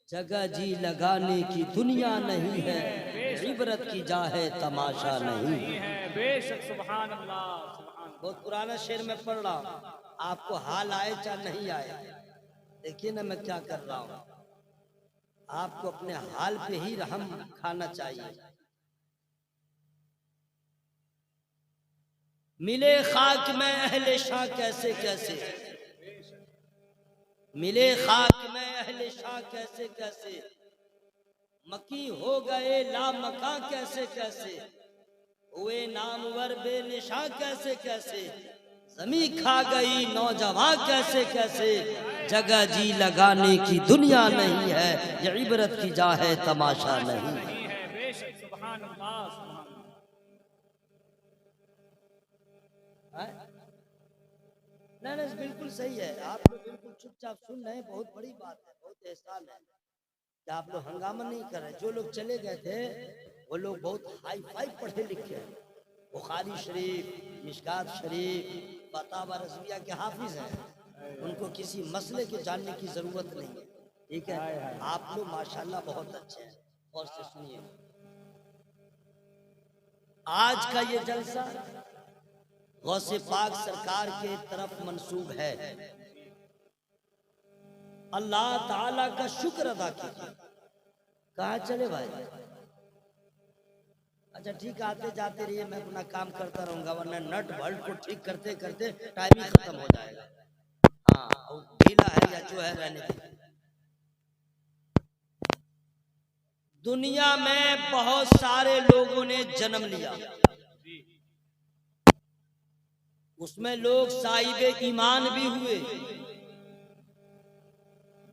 जगह जी लगाने की दुनिया नहीं है, इबरत की जा है तमाशा नहीं है। बेशक सुभान अल्लाह सुभान। बहुत पुराना शेर में पढ़ रहा हूँ, आपको हाल आए चाहे नहीं आए, देखिए ना मैं क्या कर रहा हूँ। आपको अपने हाल पे ही रहम खाना चाहिए। मिले खाक में अहले शाह कैसे कैसे, मिले खाक में अहले शाह कैसे कैसे, मकी हो गए लामका कैसे कैसे, हुए नामवर बेनिशा कैसे कैसे, जमी खा गई नौजवान कैसे कैसे, जगह जी लगाने की दुनिया नहीं है, ये इबरत की जा है तमाशा नहीं है। बेशक सुभान अल्लाह सुभान। नहीं नहीं बिल्कुल सही है, आप लोग बिल्कुल चुपचाप सुन रहे हैं, बहुत बड़ी बात है, बहुत एहसान है कि आप लोग हंगामा नहीं कर रहे। जो लोग चले गए थे वो लोग बहुत हाई फाई पढ़े लिखे हैं, बुखारी शरीफ, मिशकात शरीफ, फतावा रज़विया के हाफिज हैं, उनको किसी मसले के जानने की जरूरत नहीं है। ठीक है, आप लोग माशाल्लाह बहुत अच्छे हैं। और से सुनिए, आज का ये जलसा गौसे पाक सरकार के तरफ मंसूब है। अल्लाह ताला का शुक्र अदा कीजिए। कहाँ चले भाई? अच्छा ठीक, आते जाते रहिए, मैं अपना काम करता रहूंगा, वरना नट बल्ट को ठीक करते करते टाइम ही खत्म हो जाएगा। हाँ, ढीला है या जो है रहने दीजिए। दुनिया में बहुत सारे लोगों ने जन्म लिया, उसमें लोग साहिब ईमान भी हुए,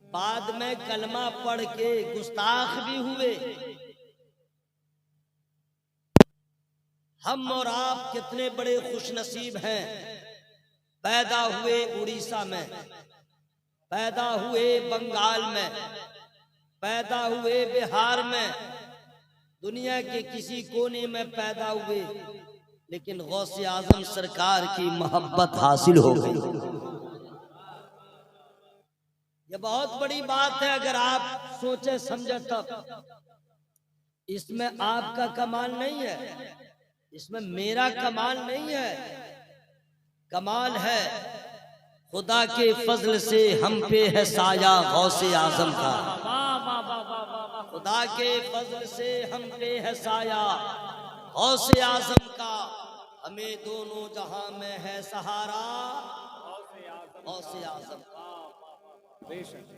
बाद में कलमा पढ़ के गुस्ताख भी हुए। हम और आप कितने बड़े खुशनसीब हैं, पैदा हुए उड़ीसा में, पैदा हुए बंगाल में, पैदा हुए बिहार में, दुनिया के किसी कोने में पैदा हुए, लेकिन गौसे आजम सरकार की मोहब्बत हासिल हो गई। ये बहुत बड़ी बात है, अगर आप सोचे समझे तब। इसमें आपका कमाल नहीं है, इसमें मेरा कमाल नहीं है, कमाल है खुदा के फजल से हम पे है साया गौसे आजम का। खुदा के फजल से हम पे है साया गौसे आजम का, हमें दोनों जहां में है सहारा गौसे आजम का।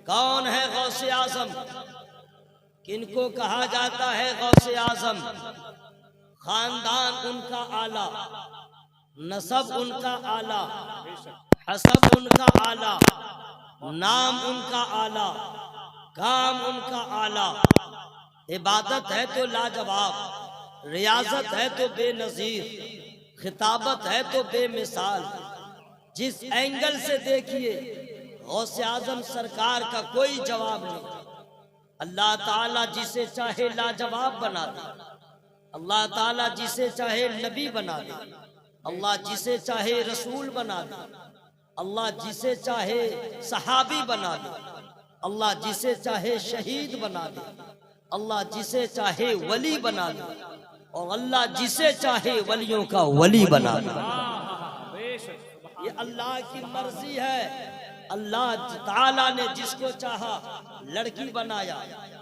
कौन है गौसे आजम? किनको कहा जाता है गौसे आजम? खानदान उनका आला, नसब उनका आला, हसब उनका आला, नाम उनका आला, काम उनका आला, इबादत है तो लाजवाब, रियाजत है तो बेनजीर, खिताबत है तो बेमिसाल। जिस एंगल से देखिए गौसे आजम सरकार का कोई जवाब नहीं। अल्लाह ताला जिसे चाहे लाजवाब बना दे, अल्लाह ताला जिसे चाहे नबी बना दे, अल्लाह जिसे चाहे रसूल बना दे, अल्लाह जिसे चाहे सहाबी बना दे, अल्लाह जिसे चाहे शहीद बना दे, अल्लाह जिसे चाहे वली बना दे, और अल्लाह जिसे चाहे वलियों का वली बना दे। ये अल्लाह की मर्जी है। अल्लाह ताला ने जिसको चाहा लड़की बनाया,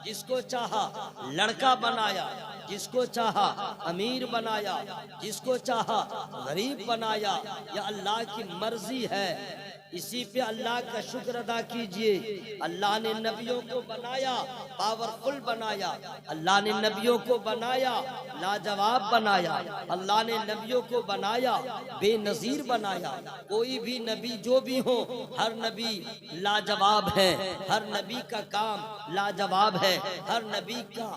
जिसको चाहा लड़का बनाया, जिसको चाहा अमीर बनाया, जिसको चाहा गरीब बनाया। यह अल्लाह की मर्जी है, इसी पे अल्लाह का शुक्र अदा कीजिए। अल्लाह ने नबियों को बनाया, पावरफुल बनाया, अल्लाह ने नबियों को बनाया, लाजवाब बनाया, अल्लाह ने नबियों को बनाया, बेनजीर बनाया। कोई भी नबी जो भी हो, हर नबी लाजवाब है, हर नबी का काम लाजवाब है, हर नबी का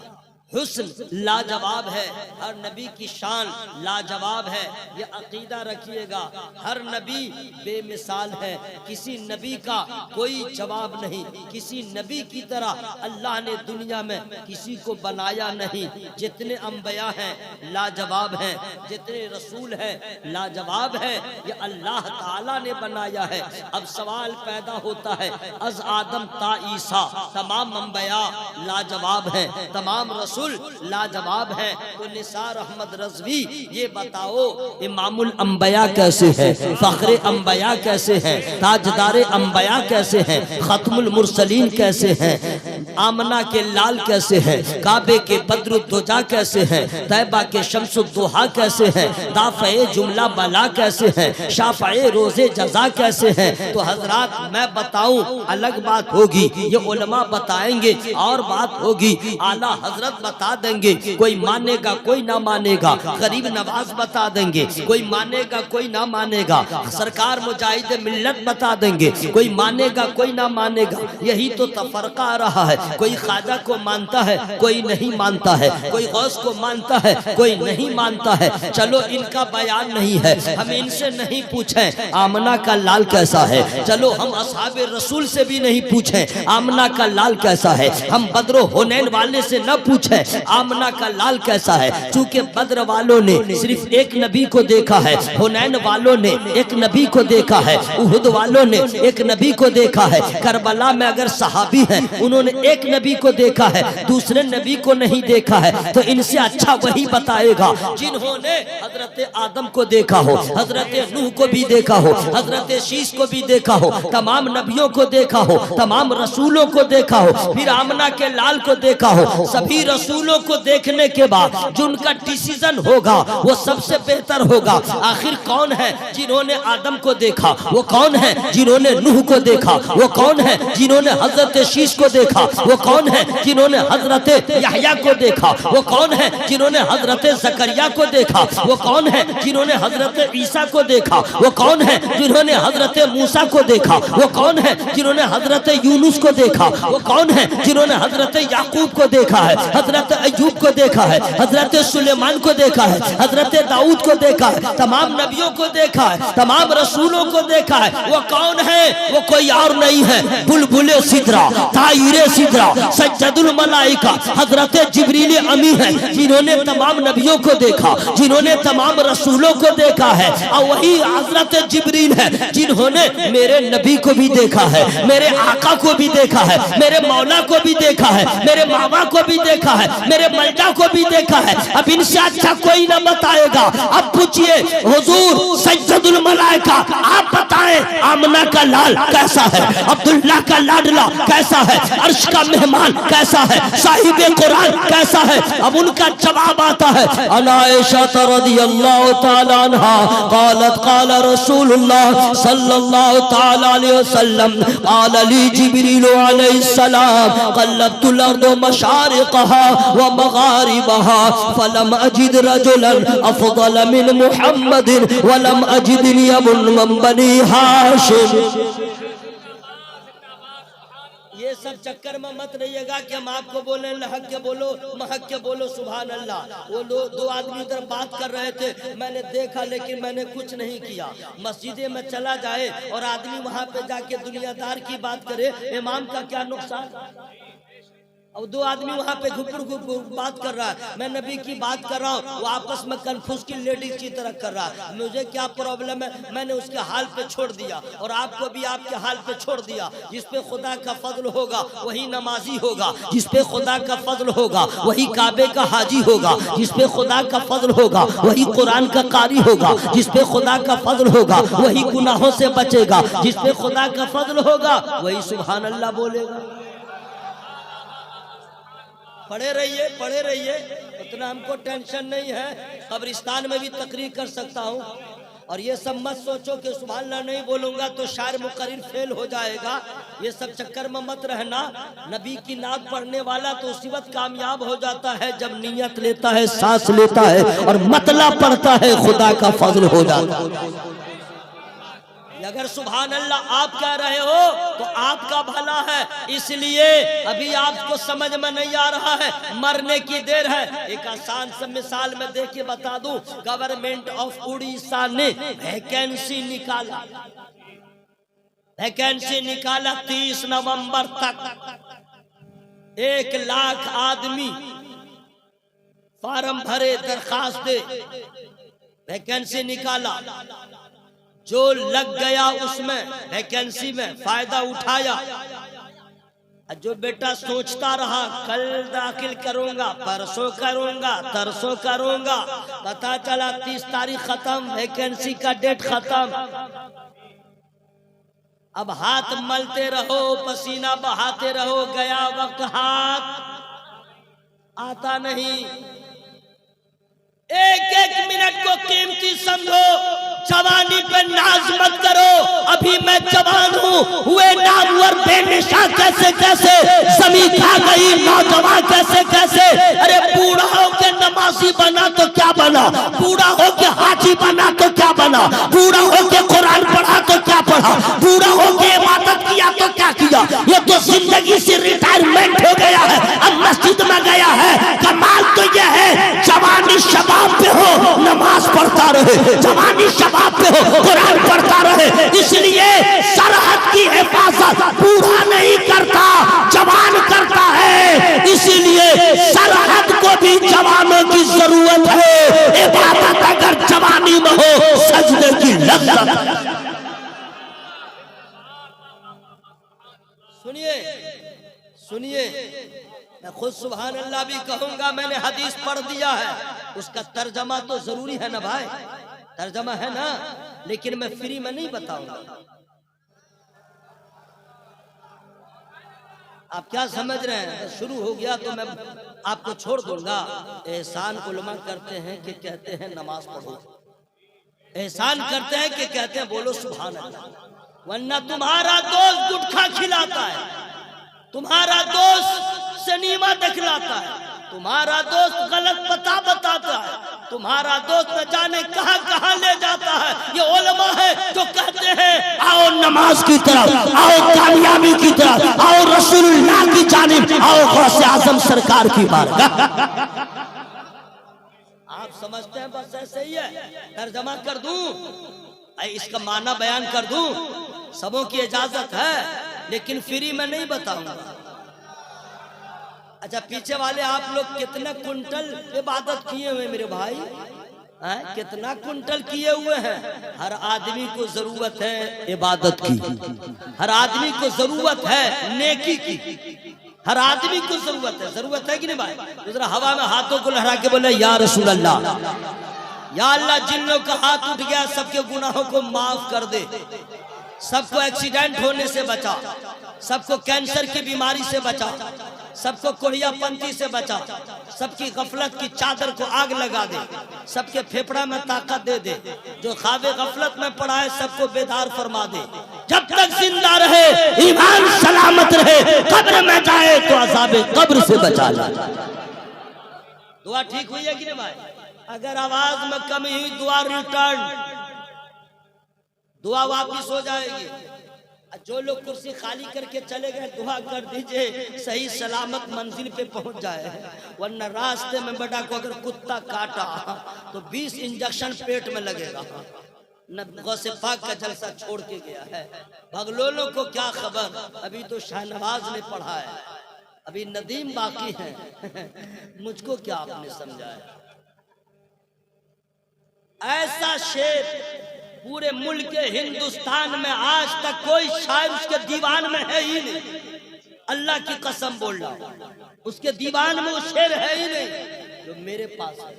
हुस्न लाजवाब है, हर नबी की शान लाजवाब है। ये अकीदा रखिएगा, हर नबी बेमिसाल है, किसी नबी का कोई जवाब नहीं। किसी नबी की तरह अल्लाह ने दुनिया में किसी को बनाया नहीं। जितने अंबिया हैं लाजवाब हैं, जितने रसूल हैं लाजवाब है, ये अल्लाह ताला ने बनाया है। अब सवाल पैदा होता है, अज आदम ता ईसा तमाम अंबिया लाजवाब हैं, तमाम रसूल लाजवाब है। तो निसार अहमद रज़वी ये बताओ, इमामुल अंबिया कैसे है, फखरे अंबिया कैसे हैं, ताजदारे अंबिया कैसे हैं, खत्मुल मुरसलीन कैसे हैं, आमना के लाल कैसे हैं, काबे के बद्रुद्दोजा कैसे हैं, तैबा के शम्सुद्दोहा कैसे हैं, दाफ़े जुमला बला कैसे हैं, शाफ़े रोज़े जज़ा कैसे हैं। तो हजरात मैं बताऊं अलग बात होगी, ये उलमा बताएंगे और बात होगी, आला हजरत बता देंगे, कोई मानेगा कोई ना मानेगा, गरीब नवाज बता देंगे, कोई मानेगा कोई ना मानेगा, सरकार मुजाहिद मिल्लत बता देंगे, कोई मानेगा कोई ना मानेगा। यही तो तफरका आ रहा है, कोई ख्वाजा को मानता है कोई नहीं मानता है, कोई गौस को मानता है कोई नहीं मानता है। चलो इनका बयान नहीं है, हम इनसे नहीं पूछें आमना का लाल कैसा है, चलो हम असहाबे रसूल से भी नहीं पूछें आमना का लाल कैसा है, हम बद्र हुनैन वाले से न पूछें आमना का लाल कैसा है। चूंकि बद्र वालों ने सिर्फ एक नबी को देखा है, हुनैन वालों ने एक नबी को देखा है, उहुद वालों ने एक नबी को देखा है, करबला में अगर सहाबी हैं उन्होंने एक नबी को देखा है, दूसरे नबी को नहीं देखा है। तो इनसे अच्छा वही बताएगा जिन्होंने हजरत आदम को देखा हो, हजरत नूह को भी देखा हो, हजरत शीश को भी देखा हो, तमाम नबियों को देखा हो, तमाम रसूलों को देखा हो, फिर आमना के लाल को देखा हो। सभी रसूलों को देखने के बाद जो उनका डिसीजन होगा वो सबसे बेहतर होगा। आखिर कौन है जिन्होंने आदम को देखा, वो कौन है जिन्होंने नूह को देखा, वो कौन है जिन्होंने हजरत शीश को देखा, वो कौन है जिन्होंने हजरत यहया को देखा, वो कौन है जिन्होंने हजरत जकरिया को देखा, वो कौन है जिन्होंने हजरत ईसा को देखा, वो कौन है जिन्होंने हजरत मूसा को देखा, वो कौन है जिन्होंने हजरत यूनुस को देखा, वो कौन है जिन्होंने हजरत याकूब को देखा है, हजरत अय्यूब को देखा है, हजरत सुलेमान को देखा है, हजरत दाऊद को देखा है, तमाम नबियों को देखा है, तमाम रसूलों को देखा है। वो कौन है, वो कोई और नहीं है, बुलबुले सिदरा, तायरे सिदरा, सज्जदुल मलाइका, हजरत जिब्रील अमी है, जिन्होंने तमाम नबियों को देखा, जिन्होंने तमाम रसूलों को देखा है। और वही हजरत जिब्रील है जिन्होंने मेरे नबी को भी देखा है, मेरे आका को भी देखा है, मेरे मौला को भी देखा है, मेरे मामा को भी देखा है, मेरे मल्टा को भी देखा है। अब इनसे अच्छा कोई ना बताएगा। अब पूछिए हुजूर सज्जदुल मलाइका, आप बताएं आमना का लाल कैसा है, अब्दुल्ला का लाडला कैसा है, अर्श का मेहमान कैसा है, साहिबे कुरान कैसा है। अब उनका जवाब आता है, आयशा रज़ियल्लाहु तआला अन्हा क़ालत क़ाल रसूलुल्लाह सल्लल्लाहु तआला अलैहि वसल्लम क़ाल ली जिब्रील अलैहिस्सलाम क़ल्लब्तुल अर्द मशारिक़हा व मग़ारिबहा फलम अजिद रजुलन अफ़ज़ल मिन मुहम्मदिन व लम अजिद यमन बनी हाशिम। ये सब चक्कर में मत रहिएगा कि हम आपको बोले लहक के बोलो, महक के बोलो, सुभान अल्लाह। वो दो आदमी इधर बात कर रहे थे, मैंने देखा लेकिन मैंने कुछ नहीं किया। मस्जिदे में चला जाए और आदमी वहां पे जाके दुनियादार की बात करे, इमाम का क्या नुकसान। और दो आदमी वहां पे घुपुर बात कर रहा है, मैं नबी की बात कर रहा हूँ, वो आपस में कंफ्यूज की लेडीज की तरह कर रहा है। मुझे क्या प्रॉब्लम है, मैंने उसके हाल पे छोड़ दिया और आपको भी आपके हाल पे छोड़ दिया। जिस पे खुदा का फजल होगा वही नमाजी होगा, जिस पे खुदा का फजल होगा वही काबे का हाजी होगा, जिस पे खुदा का फजल होगा वही कुरान का कारी होगा, जिस पे खुदा का फजल होगा वही गुनाहों से बचेगा, जिस पे खुदा का फजल होगा वही सुभान अल्लाह बोलेगा। पढ़े रहिए, उतना हमको टेंशन नहीं है। कब्रिस्तान में भी तकरीर कर सकता हूँ। और ये सब मत सोचो कि सुभान अल्लाह नहीं बोलूंगा तो शायर मुकर्रिर फेल हो जाएगा। ये सब चक्कर में मत रहना। नबी की नात पढ़ने वाला तो उसी वक्त कामयाब हो जाता है जब नियत लेता है, सांस लेता है और मतला पड़ता है, खुदा का फजल हो जाता है। अगर सुभान अल्लाह आप कह रहे हो तो आपका भला है, इसलिए अभी आपको समझ में नहीं आ रहा है, मरने की देर है। एक आसान सा मिसाल में दे के बता दूं, गवर्नमेंट ऑफ उड़ीसा ने वैकेंसी निकाला, 30 नवंबर तक 1 लाख आदमी फार्म भरे, दरखास्त दे, वैकेंसी निकाला। जो लग गया उसमें वैकेंसी में फायदा उठाया, जो बेटा सोचता रहा कल दाखिल करूंगा, परसों करूंगा, तरसों करूंगा, पता चला 30 तारीख खत्म, वैकेंसी का डेट खत्म। अब हाथ मलते रहो, पसीना बहाते रहो, गया वक्त हाथ आता नहीं। एक मिनट को कीमती समझो, जवानी पे नाज मत करो। अभी मैं जवान हूँ, हुए नामवर बेनिशा कैसे कैसे जमी खा गई, नौजवान कैसे कैसे। अरे बूढ़ा होके नमाजी बना तो क्या बना, बूढ़ा होके हाजी बना तो क्या बना, बूढ़ा होके कुरान पढ़ा तो क्या पढ़ा, बूढ़ा होके इबादत किया तो क्या किया। ये तो जिंदगी से रिटायरमेंट हो गया है, अब मस्जिद में गया है। कमाल तो यह है जवानी शबाब पे हो, नमाज पढ़ता रहे, जवानी शबाब पे हो, कुरान पढ़ता रहे। इसलिए सरहद की हिफाजत बूढ़ा नहीं करता, जवान करता है। इसीलिए सरहद को भी जवानों की जरूरत है। इबादत अगर जवानी में हो, सजदे की लज्जत। सुनिए सुनिए, मैं खुद सुभान अल्लाह भी कहूंगा, मैंने हदीस पढ़ दिया है, उसका तर्जमा तो जरूरी है ना भाई, तर्जमा है ना, लेकिन मैं फ्री में नहीं बताऊंगा। आप क्या समझ रहे हैं, शुरू हो गया तो मैं आपको छोड़ दूंगा। एहसान उलमा करते हैं कि कहते हैं नमाज पढ़ो, एहसान करते हैं कि कहते हैं बोलो सुभान अल्लाह। वरना तुम्हारा दोस्त गुटखा खिलाता है, तुम्हारा दोस्त सिनेमा दिखलाता है, तुम्हारा दोस्त गलत पता बताता है, तुम्हारा दोस्त न जाने कहां कहां ले जाता है। ये उलमा है जो कहते हैं आओ नमाज की तरफ, आओ कामयाबी की तरफ, आओ रसूलुल्लाह की जानिब, आओ गौसे आजम सरकार की बारगाह। आप समझते हैं बस ऐसे ही है। तर्जमा कर दूं, इसका माना बयान कर दूं, सबों की इजाजत है, लेकिन फ्री में नहीं बताऊंगा। अच्छा, पीछे वाले आप लोग कितने कुंटल इबादत किए हुए मेरे भाई हैं? कितना कुंटल किए हुए हैं। हर आदमी को जरूरत है इबादत की, हर आदमी को जरूरत है नेकी की, हर आदमी को जरूरत है कि नहीं भाई। जरा हवा में हाथों को लहरा के बोले या रसूल अल्लाह, या अल्लाह, जिन लोग का हाथ उठ गया सबके गुनाहों को माफ कर दे, सबको एक्सीडेंट होने से बचा, सबको कैंसर की बीमारी से बचा, सबको कोढ़ियापंथी से बचा, सबकी गफलत की चादर को आग लगा दे, सबके फेफड़ा में ताकत दे दे, जो ख्वाबे गफलत में पड़ा है सबको बेदार फरमा दे। जब तक जिंदा रहे, ईमान सलामत रहे, कब्र में जाए तो अज़ाबे कब्र से बचा ले। दुआ ठीक हुई है कि नहीं भाई? अगर आवाज में कमी हुई दुआ रिटर्न, दुआ वापिस हो जाएगी। जो लोग कुर्सी खाली करके चले गए दुआ कर दीजिए सही सलामत मंजिल पे पहुंच जाए, वरना रास्ते में बेटा को अगर कुत्ता काटा तो 20 इंजेक्शन पेट में लगेगा। न गौसे पाक का जलसा छोड़ के गया है। बगलोलों को क्या खबर, अभी तो शाहनवाज ने पढ़ा है, अभी नदीम बाकी है। मुझको क्या आपने समझाया। ऐसा शेर पूरे मुल्क हिंदुस्तान में आज तक कोई शायर उसके दीवान में है ही नहीं। अल्लाह की कसम बोल रहा हूं, उसके दीवान में वो शेर है ही नहीं जो मेरे पास है।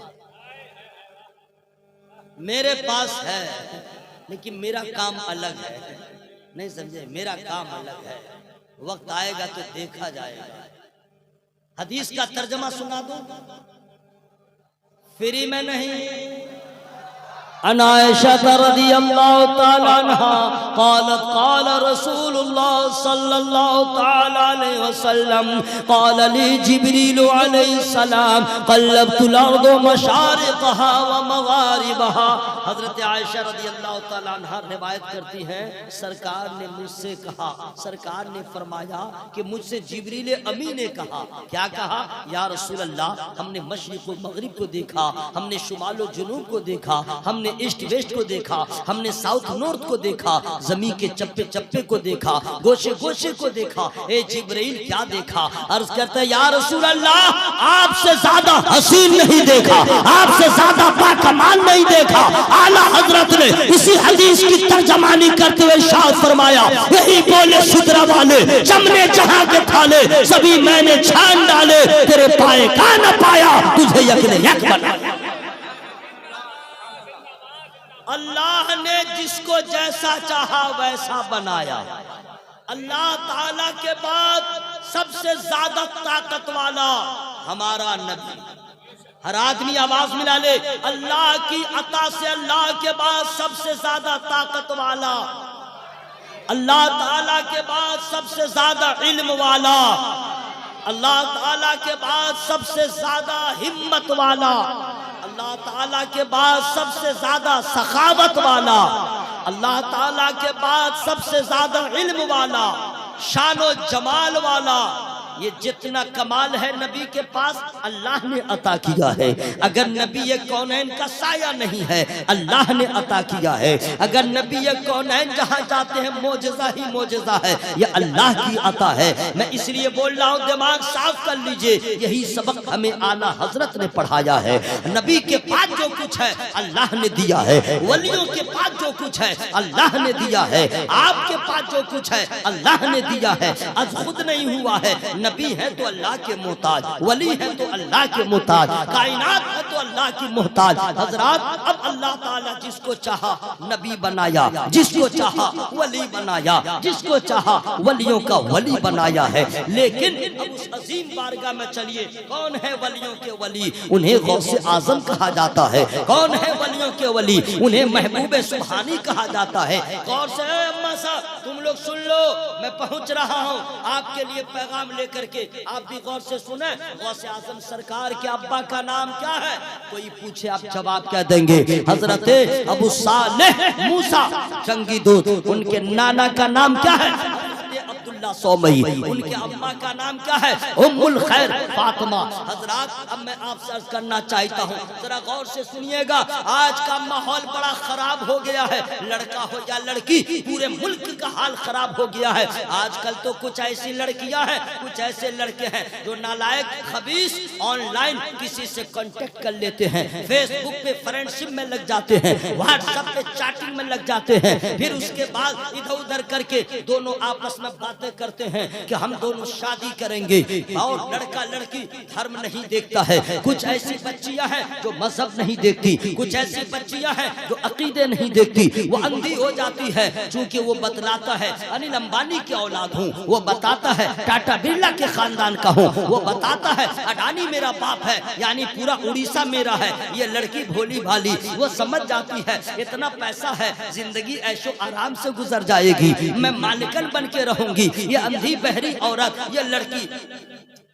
मेरे पास है, लेकिन मेरा काम अलग है, नहीं समझे? मेरा काम अलग है। वक्त आएगा तो देखा जाएगा। हदीस का तर्जमा सुना दो, फ्री में नहीं, अन आयशा रज़ियल्लाहु तआला अन्हा क़ालत क़ाल रसूलुल्लाह सल्लल्लाहु तआला अलैहि वसल्लम क़ाल ली जिब्रील अलैहिस्सलाम क़ल्लब्तुल अर्द मशारिक़हा व मग़ारिबहा। हज़रत आयशा रज़ियल्लाहु तआला अन्हा रिवायत करती हैं, सरकार ने मुझसे कहा, सरकार ने फरमाया कि मुझसे जिब्रील अमी ने कहा, क्या कहा? या रसूल अल्लाह, हमने मशरिक़ व मग़रिब को देखा, हमने शुमाल व जुनूब को देखा, हमने ईस्ट वेस्ट को देखा, हमने साउथ नॉर्थ को देखा, जमीन के चप्पे चप्पे को देखा, गोशे गोशे को देखा। ए जिब्रील क्या देखा? अर्ज करता है, या रसूल अल्लाह, आपसे ज्यादा हसीन नहीं देखा, आपसे ज्यादा बाकमाल नहीं देखा। आला हजरत ने इसी हदीस की तर्जमानी करते हुए इरशाद फरमाया, यही बोले सुदरा वाले चमने जहां के थाले सभी मैंने छान डाले, तेरे पाए का न पाया, तुझे यक ने यक बनाया। अल्लाह ने जिसको जैसा चाहा वैसा बनाया। अल्लाह ताला के बाद सबसे ज्यादा ताकत वाला हमारा नबी। हर आदमी आवाज मिला ले, अल्लाह की अता से अल्लाह के बाद सबसे ज्यादा ताकत वाला, अल्लाह ताला के बाद सबसे ज्यादा इल्म वाला, अल्लाह ताला के बाद सबसे ज्यादा हिम्मत वाला, अल्लाह ताला के बाद सबसे ज्यादा सखावत वाला, अल्लाह ताला के बाद सबसे ज्यादा इल्म वाला, शानो जमाल वाला। ये जितना कमाल है नबी के पास अल्लाह ने अता किया है। अगर नबी ये कौनैन का साया नहीं है, अल्लाह ने अता किया है। अगर नबी ये कौनैन जहाँ जाते हैं मोजज़ा ही मोजज़ा है, ये अल्लाह की अता है। मैं इसलिए बोल रहा हूँ, दिमाग साफ कर लीजिए, यही सबक हमें आला हजरत ने पढ़ाया है। नबी के पास जो कुछ है अल्लाह ने दिया है, वलियों के पास जो कुछ है अल्लाह ने दिया है, आपके पास जो कुछ है अल्लाह ने दिया है। आज खुद नहीं हुआ है, नबी है तो अल्लाह के मोहताज, वली है तो अल्लाह के मोहताज, कायनात है तो अल्लाह की मोहताज। हजरात, अब अल्लाह ताला जिसको चाहा नबी बनाया, जिसको चाहा वली बनाया, जिसको चाहा वलियों का वली बनाया है। लेकिन अब उस अजीम बारगाह में चलिए, कौन है वलियों के वली? उन्हें गौसे आजम कहा जाता है। कौन है वलियों के वली? उन्हें महबूबे सुबहानी कहा जाता है। गौर से अम्मा साहब तुम लोग सुन लो, मैं पहुंच रहा हूं आपके लिए पैगाम लेकर के, आप भी गौर से सुने। गौसे आजम सरकार के अब्बा का नाम क्या है? कोई पूछे आप जवाब क्या देंगे? हजरत अबू सालेह मूसा जंगी दूत। उनके नाना का नाम क्या है? अब्दुल्ला सौमई। उनके अम्मा का नाम क्या है? उम्मुल खैर फातिमा। हजरात, अब मैं आपसे अर्ज करना चाहता हूँ, जरा गौर से सुनिएगा। आज का माहौल बड़ा खराब हो गया है, लड़का हो या लड़की, पूरे मुल्क का हाल खराब हो गया है। आजकल तो कुछ ऐसी लड़कियां हैं, कुछ ऐसे लड़के हैं जो नालायक खबीस ऑनलाइन किसी से कांटेक्ट कर लेते हैं, फेसबुक पे फ्रेंडशिप में लग जाते हैं, व्हाट्सएप पे चैटिंग में लग जाते हैं, फिर उसके बाद इधर उधर करके दोनों आपस में बातें करते हैं कि हम दोनों शादी करेंगे। और लड़का लड़की धर्म नहीं देखता है। कुछ ऐसी बच्चियां हैं जो मजहब नहीं देखती, कुछ ऐसी बच्चियां हैं जो अकीदे नहीं देखती, वो अंधी हो जाती है। चूंकि वो बतलाता है अनिल अंबानी की औलाद हूँ, वो बताता है टाटा बिरला के खानदान का हूँ, वो बताता है अडानी मेरा बाप है, यानी पूरा उड़ीसा मेरा है। ये लड़की भोली भाली, वो समझ जाती है इतना पैसा है, जिंदगी ऐशो आराम से गुजर जाएगी, मैं मालिकन बन के रहूंगी। ये अंधी बहरी औरत, ये लड़की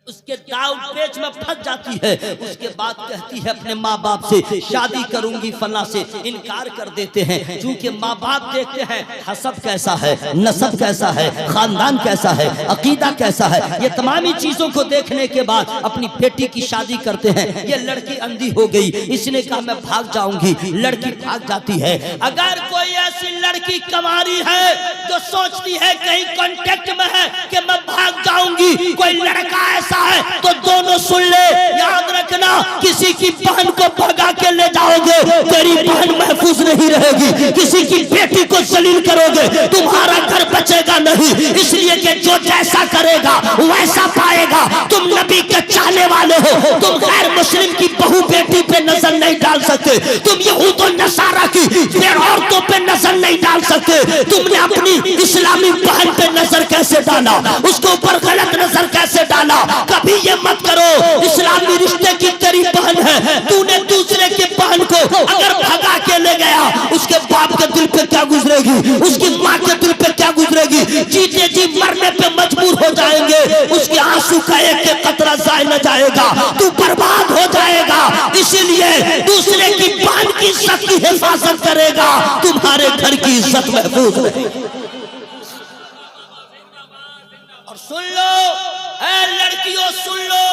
उसके दाव पेच में फंस जाती है। उसके बाद कहती है अपने माँ बाप से शादी करूंगी फला से, इनकार कर देते हैं। क्योंकि माँ बाप देखते हैं हसब कैसा है, नसब कैसा है, खानदान कैसा है, अकीदा कैसा है, ये तमामी चीजों को देखने के बाद अपनी बेटी की शादी करते हैं। ये लड़की अंधी हो गई, इसने कहा मैं भाग जाऊंगी, लड़की भाग जाती है। अगर कोई ऐसी लड़की कमारी है जो सोचती है कहीं कांटेक्ट में है कि मैं भाग जाऊंगी, कोई लड़का ऐसा है तो दोनों सुन ले, याद रखना, किसी की बहन को भगा के ले जाओगे तेरी बहन महफूज नहीं रहेगी, किसी की बेटी को जलील करोगे तुम्हारा घर बचेगा नहीं। इसलिए कि जो जैसा करेगा वैसा पाएगा। तुम नबी के चाहने वाले हो, तुम गैर मुस्लिम की बहू बेटी पे नजर नहीं डाल सकते, तुम यहूद और नसारा की औरतों पे नजर नहीं डाल सकते। तुमने अपनी इस्लामी बहन पे नजर कैसे डाला, उसके ऊपर गलत नजर कैसे डाला? कभी ये मत करो, इस्लामी रिश्ते की तेरी बहन है, तूने दूसरे की बहन को अगर भगा के के ले गया, उसके बाप के दिल पे क्या गुजरेगी, उसकी माँ के दिल पे क्या गुजरेगी। जीते जी मरने पे मजबूर हो जाएंगे, उसके आंसू का एक एक कतरा जाए न जाएगा, तू बर्बाद हो जाएगा। इसीलिए दूसरे की बान की इज्जत की हिफाजत करेगा, तुम्हारे घर की इज्जत महफूज रहेगी। और सुन लो ऐ लड़कियों, सुन लो,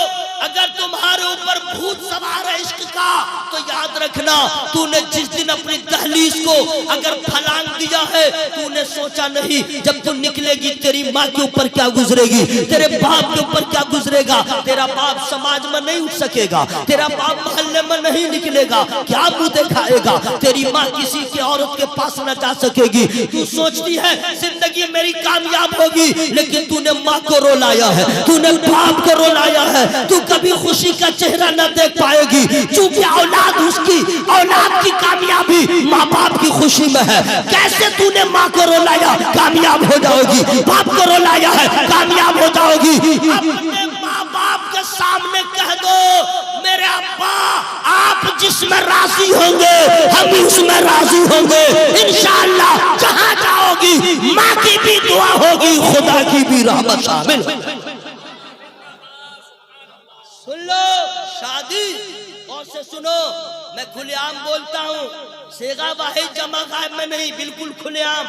अगर तुम्हारे ऊपर भूत सवार है इश्क का, तो याद रखना, तूने जिस दिन अपनी दहलीज को अगर फलांग दिया है, तूने सोचा नहीं जब तू निकलेगी तेरी माँ के ऊपर क्या गुजरेगी, तेरे बाप के ऊपर क्या गुजरेगा। तेरा बाप समाज में नहीं उठ सकेगा, तेरा बाप मोहल्ले में नहीं निकलेगा, क्या मुंह दिखाएगा। तेरी माँ किसी की औरत के पास न जा सकेगी। तू सोचती है जिंदगी मेरी कामयाब होगी, लेकिन तूने माँ को रुलाया है, तूने बाप को रुलाया है, तू कभी खुशी का चेहरा न देख पाएगी, क्योंकि औलाद उसकी, औलाद की कामयाबी माँ बाप की खुशी में है। कैसे तूने माँ को रुलाया, कामयाब हो जाओगी, बाप को रुलाया है, कामयाब हो जाओगी। अपने माँ बाप के सामने कह दो, मेरे अब्बा आप जिसमें राजी होंगे हम उसमें राजी होंगे, इंशाअल्लाह। जहां जाओगी माँ की भी दुआ होगी, खुदा की भी रहमत शामिल। सुन लो, शादी और से सुनो, मैं खुलेआम बोलता हूँ, सेगा वाहिद जमा गायब में नहीं, बिल्कुल खुलेआम,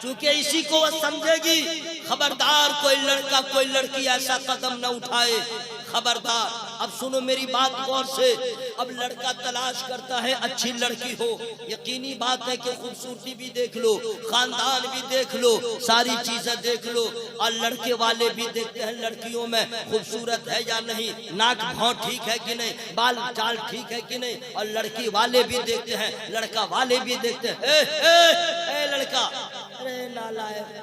चूंकि इसी को वह समझेगी। खबरदार कोई लड़का कोई लड़की ऐसा कदम न उठाए, खबरदार। अब सुनो मेरी बात गौर से, अब लड़का तलाश करता है अच्छी लड़की हो, यकीनी बात है कि खूबसूरती भी देख लो, खानदान भी देख लो, सारी चीजें देख लो, और लड़के वाले भी देखते हैं लड़कियों में खूबसूरत है या नहीं, नाक भाव ठीक है कि नहीं, बाल चाल ठीक है कि नहीं, और लड़की वाले भी देखते हैं, लड़का वाले भी देखते हैं। ए लड़का, अरे नालायक,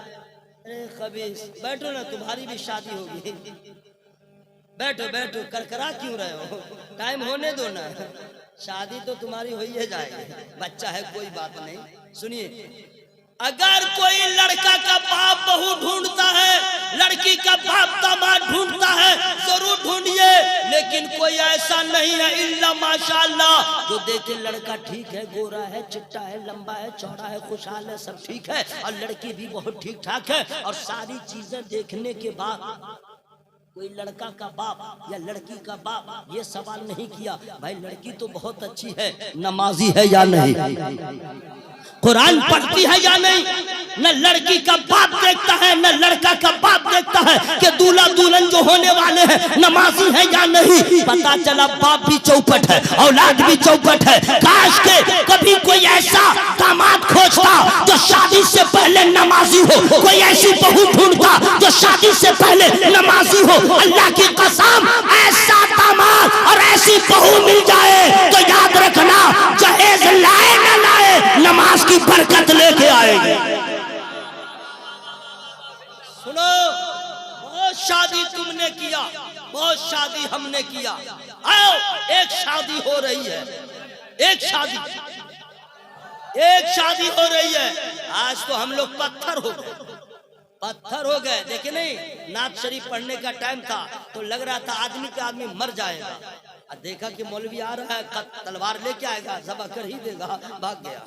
अरे खबीस, बैठो ना, तुम्हारी भी शादी होगी, बैठो बैठो, करकरा क्यों रहे हो, टाइम होने दो ना, शादी तो तुम्हारी हो ही जाएगी, बच्चा है कोई बात नहीं। सुनिए, अगर कोई लड़का का बाप बहू ढूंढता है, लड़की का बाप दामाद ढूंढता है, जरूर ढूंढिए, लेकिन कोई ऐसा नहीं है इल्ला माशाअल्लाह जो देखे लड़का ठीक है, गोरा है, चिट्टा है, लंबा है, चौड़ा है, खुशहाल है, सब ठीक है, और लड़की भी बहुत ठीक ठाक है, और सारी चीजें देखने के बाद कोई लड़का का बाप या लड़की का बाप ये सवाल नहीं किया, भाई लड़की तो बहुत अच्छी है, नमाजी है या नहीं, कुरान पढ़ती है या नहीं। न लड़की का बाप देखता है, न लड़का का बाप देखता है कि दूल्हा दुल्हन जो होने वाले हैं नमाजी है या नहीं। पता चला बाप भी चौपट है, औलाद भी चौपट है। काश के कभी कोई ऐसा दामाद खोजता जो शादी से पहले नमाजी हो, कोई ऐसी बहू ढूंढता जो शादी से पहले नमाजी हो। अल्लाह की कसम, ऐसा दामाद और ऐसी बहू मिल जाए तो याद रखना, जहेज लाए न लाए, नमाज की बरकत लेके आएगी। सुनो, बहुत शादी तुमने किया, बहुत शादी हमने किया, आओ एक शादी हो रही है, एक शादी हो रही है। आज तो हम लोग पत्थर हो गए, देखे नहीं, नात शरीफ पढ़ने का टाइम था तो लग रहा था आदमी का आदमी मर जाएगा, और देखा कि मौलवी आ रहा है, तलवार लेके आएगा, ज़बह कर ही देगा, भाग गया।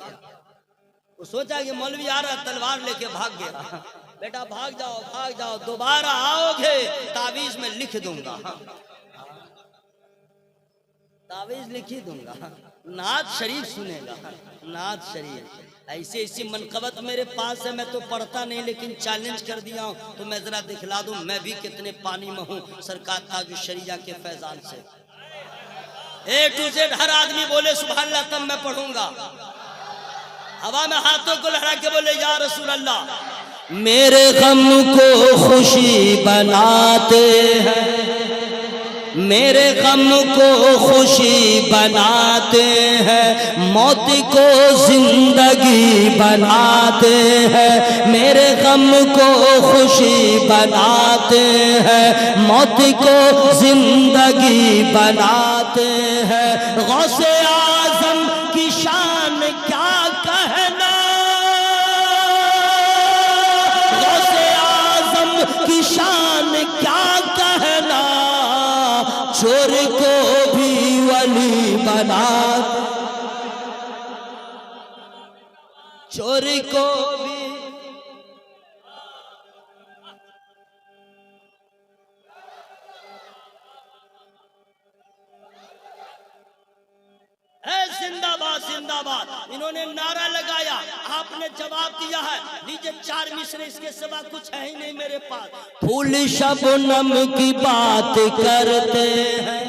वो सोचा कि मौलवी आ रहा है, तलवार लेके भाग गया। बेटा भाग जाओ, दोबारा आओगे तावीज में लिख दूंगा, तावीज लिख ही दूंगा, नात शरीफ सुनेगा, नात शरीफ। ऐसी मनकबत मेरे पास है, मैं तो पढ़ता नहीं, लेकिन चैलेंज कर दिया हूँ, तो मैं जरा दिखला दूं मैं भी कितने पानी में हूँ सरकार ताजुश शरिया के फैजान से। ए टू जेड हर आदमी बोले सुभान अल्लाह, तब मैं पढ़ूंगा। हवा में हाथों को लहरा के बोले या रसूल अल्लाह। मेरे गम को खुशी बनाते हैं, मेरे गम को खुशी बनाते हैं, मौत को जिंदगी बनाते हैं। मेरे गम को खुशी बनाते हैं, मौत को जिंदगी बनाते हैं। गौसे आजम की शान क्या कहना, गौसे आजम की शान क्या कहना, चोर को भी वली बना। गोरी को भी है जिंदाबाद जिंदाबाद। इन्होंने नारा लगाया, आपने जवाब दिया है। लीजिए 4 मिसरे, इसके सिवा कुछ है ही नहीं मेरे पास। फूल शबनम की बात करते हैं,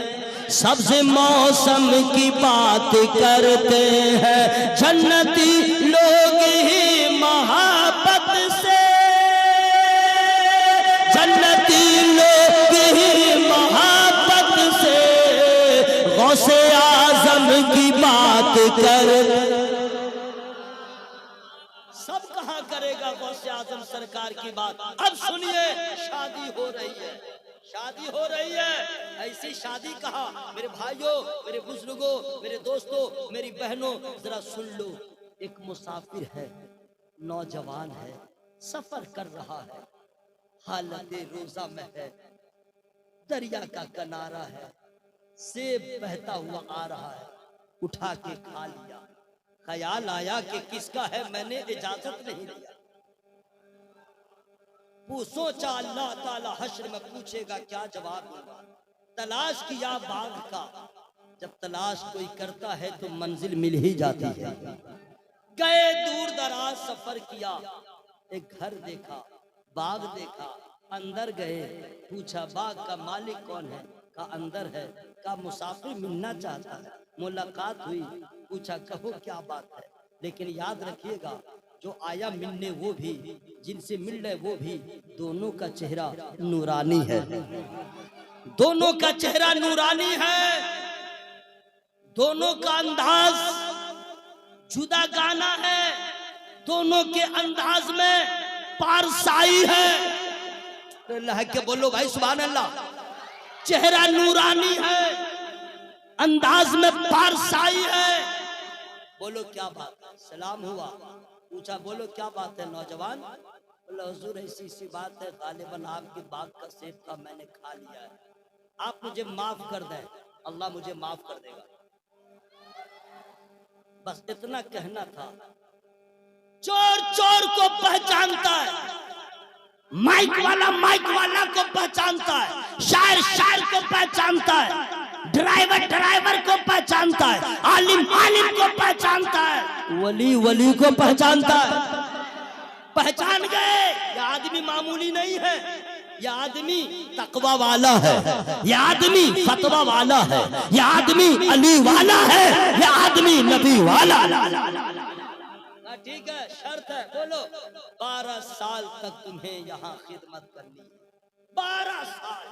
सब्ज़ मौसम की बात करते हैं, जन्नती लोग ही मोहब्बत से, जन्नती लोग ही मोहब्बत से गौसे आजम की बात कर। सब कहाँ करेगा गौसे आजम सरकार की बात। अब सुनिए, शादी हो रही है, शादी हो रही है। ऐसी शादी कहा मेरे भाइयों, मेरे बुजुर्गों, मेरे दोस्तों, मेरी बहनों, जरा सुन लो। एक मुसाफिर है, नौजवान है, सफर कर रहा है, हालत रोजा में है, दरिया का किनारा है, सेब बहता हुआ आ रहा है, उठा के खा लिया। ख्याल आया कि किसका है, मैंने इजाजत नहीं दिया। वो सोचा अल्लाह ताला हश्र में पूछेगा, क्या जवाब दूंगा। तलाश किया बाग का, जब तलाश कोई करता है तो मंजिल मिल ही जाती है। गए दूर दराज सफर किया, एक घर देखा, बाग देखा, अंदर गए, पूछा बाग का मालिक कौन है, का अंदर है, का मुसाफिर मिलना चाहता है। मुलाकात हुई, पूछा कहो क्या बात है। लेकिन याद रखिएगा, जो आया मिलने वो भी, जिनसे मिल रहे वो भी, दोनों का चेहरा नूरानी है, दोनों का चेहरा नूरानी है, दोनों का अंदाज जुदा गाना है, दोनों के अंदाज में पारसाई है। अल्लाह के बोलो भाई सुभान अल्लाह। चेहरा नूरानी है, अंदाज में पारसाई है। बोलो क्या बात है। सलाम हुआ, पूछा बोलो क्या बात है नौजवान। बोला हुजूर ऐसी सी बात है, गालिबन आपके बाग का सेब था, मैंने खा लिया है, आप मुझे माफ कर दें, अल्लाह मुझे माफ कर देगा। बस इतना कहना था। चोर चोर को पहचानता है, माइक वाला को पहचानता है, शायर शायर को पहचानता है, ड्राइवर ड्राइवर को पहचानता है, आलिम आलिम को पहचानता है, वली वली को पहचानता है। पहचान गए, यह आदमी मामूली नहीं है, यह आदमी तकवा वाला है, यह आदमी फतवा वाला है, यह आदमी अली वाला है, यह आदमी नबी वाला। ठीक है, शर्त है, बोलो 12 साल तक तुम्हें यहाँ खिदमत करनी है। 12 साल।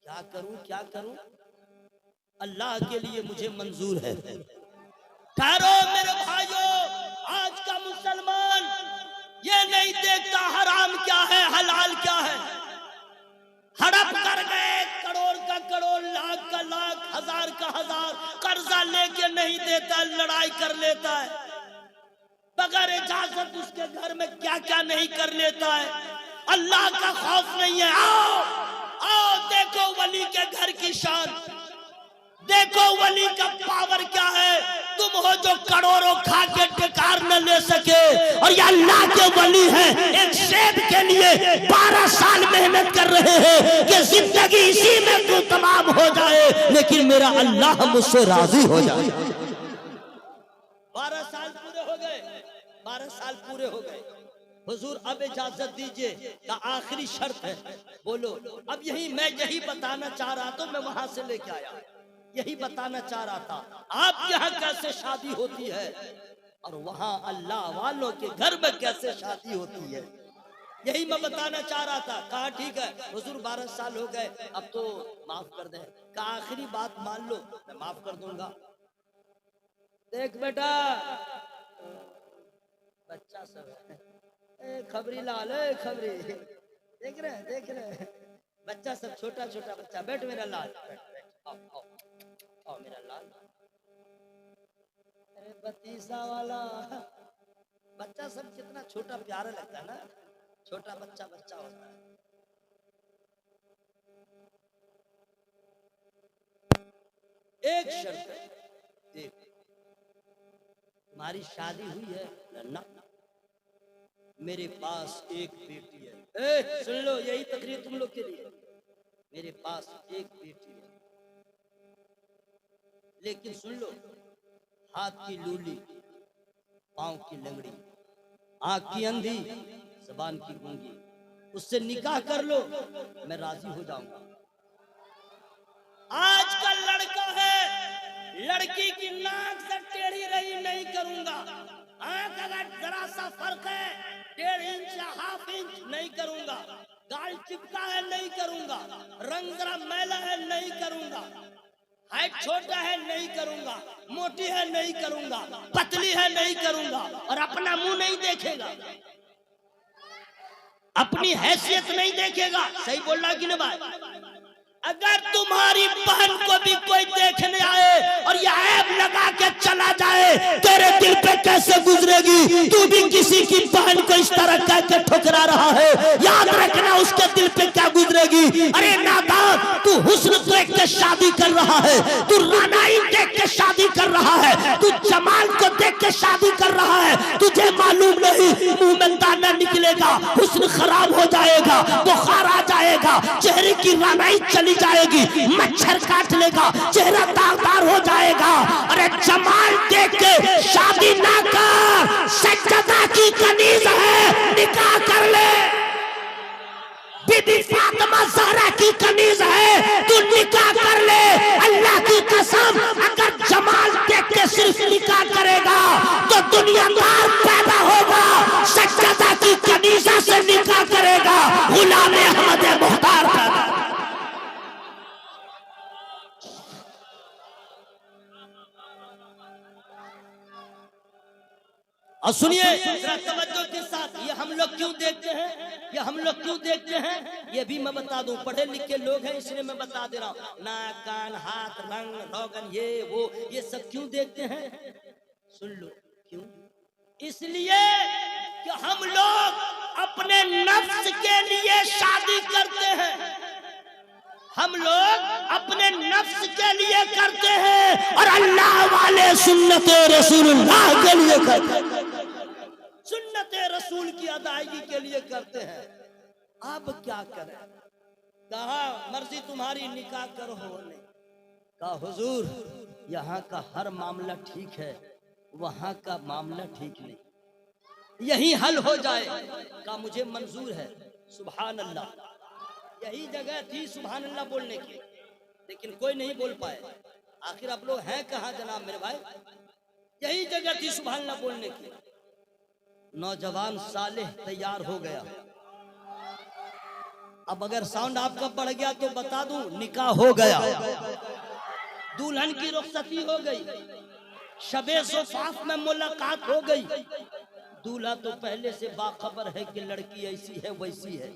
क्या करूं क्या करूं, अल्लाह के लिए मुझे मंजूर है। ठहरो मेरे भाइयों, आज का मुसलमान ये नहीं देखता हराम क्या है हलाल क्या है। हड़प कर गए, करोड़ का करोड़, लाख का लाख, हजार का हजार, कर्जा लेके नहीं देता, लड़ाई कर लेता है, बगैर इजाजत उसके घर में क्या क्या नहीं कर लेता है। अल्लाह का खौफ नहीं है। आओ आओ, देखो वली के घर की शान, देखो वली का पावर क्या है। तुम हो जो करोड़ों खा के बेकार न ले सके, और ये अल्लाह के वली हैं, एक सेब के लिए 12 साल मेहनत कर रहे हैं कि जिंदगी इसी में तो तमाम हो जाए, लेकिन मेरा अल्लाह मुझसे राजी हो जाए। 12 साल पूरे हो गए, 12 साल पूरे हो गए। हुजूर अब इजाजत दीजिए, का आखिरी शर्त है। बोलो। अब मैं यही बताना चाह रहा था, मैं वहां से लेके आया, यही बताना चाह रहा था आप यहाँ कैसे शादी होती है और वहां अल्लाह वालों के घर में कैसे शादी होती है, यही मैं बताना चाह रहा था। कहा ठीक है हुजूर 12 साल हो गए, अब तो माफ कर दें। का आखिरी बात मान लो, मैं माफ कर दूंगा। देख बेटा, बच्चा सब है, खबरी लाल है, खबरी देख रहे बच्चा सब, छोटा छोटा बच्चा। बैठ मेरा लाल, बैठ बैठ, आओ आओ मेरा लाल। अरे भतीजा वाला बच्चा सब कितना छोटा प्यारा लगता है ना, छोटा बच्चा बच्चा होता है। एक शर्त है, तुम्हारी शादी हुई है? ना, मेरे पास एक बेटी है। सुन लो, यही तकरीर तुम लोग के लिए। मेरे पास एक बेटी है, लेकिन सुन लो, हाथ की लूली, पांव की लंगड़ी, आंख की अंधी, जबान की गूंगी, उससे निकाह कर लो, मैं राजी हो जाऊंगा। आज का लड़का है, लड़की की नाक से टेढ़ी रही नहीं करूंगा, आंख अगर जरा सा फर्क है 1.5 इंच या ½ इंच नहीं करूंगा, गाल चिपका है नहीं करूंगा, रंग जरा मैला है नहीं करूंगा, हाइट छोटा है नहीं करूंगा, मोटी है नहीं करूंगा, पतली है नहीं करूंगा, और अपना मुंह नहीं देखेगा, अपनी हैसियत नहीं देखेगा। सही बोल रहा कि ना भाई? अगर तुम्हारी बहन को भी कोई देखने आए और ये ऐब लगा के चला जाए, तेरे दिल पे कैसे गुजरेगी? तू भी किसी की बहन को इस तरह कह के ठुकरा रहा है, याद रखना उसके दिल पे क्या गुजरेगी। अरे नादान, तू हुस्न देख के शादी कर रहा है, तू रानाई देख के शादी कर रहा है, तू जमाल को देख के शादी कर रहा है, तुझे मालूम नहीं मुंह में दाना निकलेगा, हुस्न खराब हो जाएगा, बुखार आ जाएगा, चेहरे की रानाई चली जाएगी, मच्छर काट लेगा, चेहरा दागदार हो जाएगा। अरे जमाल देख के शादी ना कर, सज्जदा की कनीज है, निकाह कर ले। बीबी फातिमा ज़हरा की कनीज है, तू निकाह कर ले। अल्लाह की कसम, अगर जमाल देख के सिर्फ निकाह करेगा तो दुनियादार पैदा होगा, सज्जदा की कनीजा से निकाह करेगा, गुलाम अहमद मुख्तार पैदा। और सुनिए जरा तवज्जो के साथ, ये हम लोग क्यों देखते हैं, ये हम लोग क्यों देखते हैं, ये भी मैं बता दूं। पढ़े लिखे लोग हैं इसलिए मैं बता दे रहा हूं। नाक, कान, हाथ, रंग, रोगन, ये वो, ये सब क्यों देखते हैं? सुन लो क्यों। इसलिए कि हम लोग अपने नफ्स के लिए शादी करते हैं, हम लोग अपने नफ्स के लिए करते हैं और अल्लाह वाले सुन्नते रसूलुल्लाह के लिए करते हैं, सुन्नते रसूल की अदायगी के लिए करते हैं। अब क्या करें? कहा मर्जी तुम्हारी, निकाह करो नहीं। कहा हुजूर, यहाँ का हर मामला ठीक है, वहाँ का मामला ठीक नहीं, यही हल हो जाए। कहा मुझे मंजूर है। सुभान अल्लाह, यही जगह थी सुभान अल्लाह बोलने की, लेकिन कोई नहीं बोल पाए। आखिर आप लोग हैं कहाँ जनाब मेरे भाई? यही जगह थी सुभान अल्लाह बोलने की। नौजवान सालेह तैयार हो गया। अब अगर साउंड आपका बढ़ गया तो बता दूं, निकाह हो गया, दुल्हन की रुखसती हो गई, शबे ज़ुफ़ाफ़ में मुलाकात हो गई। दूल्हा तो पहले से बाखबर है कि लड़की ऐसी है वैसी है।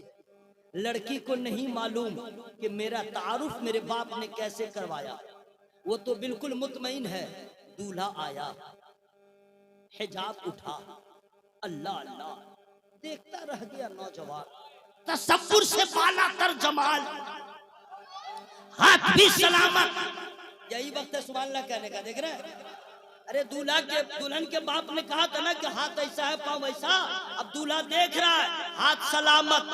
लड़की को नहीं मालूम कि मेरा तारुफ मेरे बाप ने कैसे करवाया, वो तो बिल्कुल मुतमईन है। दूल्हा आया, हिजाब उठा, अल्लाह अल्लाह देखता रह गया नौजवान, तसव्वुर से बाला तर जमाल, हाथ भी सलामत। यही वक्त है सुभान अल्लाह कहने का, देख रहे हैं? अरे दूल्हा के दुल्हन के बाप ने कहा था ना कि हाथ ऐसा है पाँव वैसा। अब दूल्हा देख रहा है, हाथ सलामत,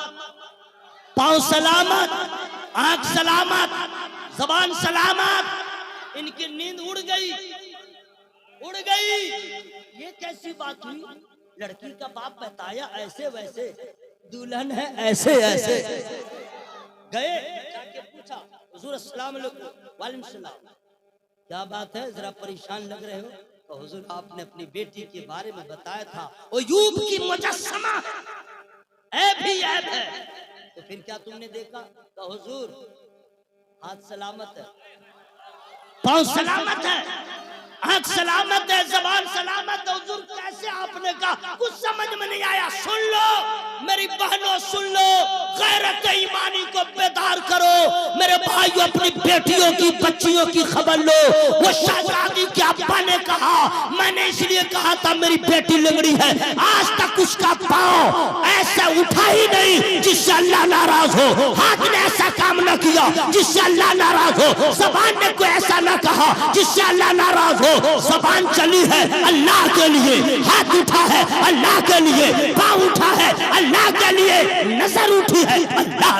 पाँव सलामत, आंख सलामत, जबान सलामत। इनकी नींद उड़ गई, उड़ गई। ये कैसी बात हुई? लड़की का बाप बताया ऐसे वैसे, दुल्हन है ऐसे ऐसे। गए जाके पूछा, हुजूर अस्सलाम वालेकुम। वालेकुम सलाम। क्या बात है, जरा परेशान लग रहे हो? तो हुजूर आपने अपनी बेटी के बारे में बताया था, वो यूब की मुजस्समा ऐब ही ऐब है। तो फिर क्या तुमने देखा? तो हुजूर हाथ सलामत है, पाँव सलामत है, आंख सलामत है, जबान सलामत है। हुजूर कैसे आपने कहा? कुछ समझ में नहीं आया। सुन लो मेरी बहनों, सुन लो, गैरत ईमानी को बेदार करो। मेरे भाइयों अपनी बेटियों की बच्चियों की खबर लो। वो शहजादी के अब्बा ने कहा मैंने इसलिए कहा था मेरी बेटी लंगड़ी है, आज तक उसका पांव ऐसा उठा ही नहीं जिससे अल्लाह नाराज हो, हाथ ने ऐसा काम न किया जिससे अल्लाह नाराज हो, जबान ने कोई ऐसा न कहा जिससे अल्लाह नाराज हो। जबान चली है अल्लाह के लिए, हाथ उठा है अल्लाह के लिए, पांव उठा है अल्लाह के लिए, नजर उठी है अल्लाह।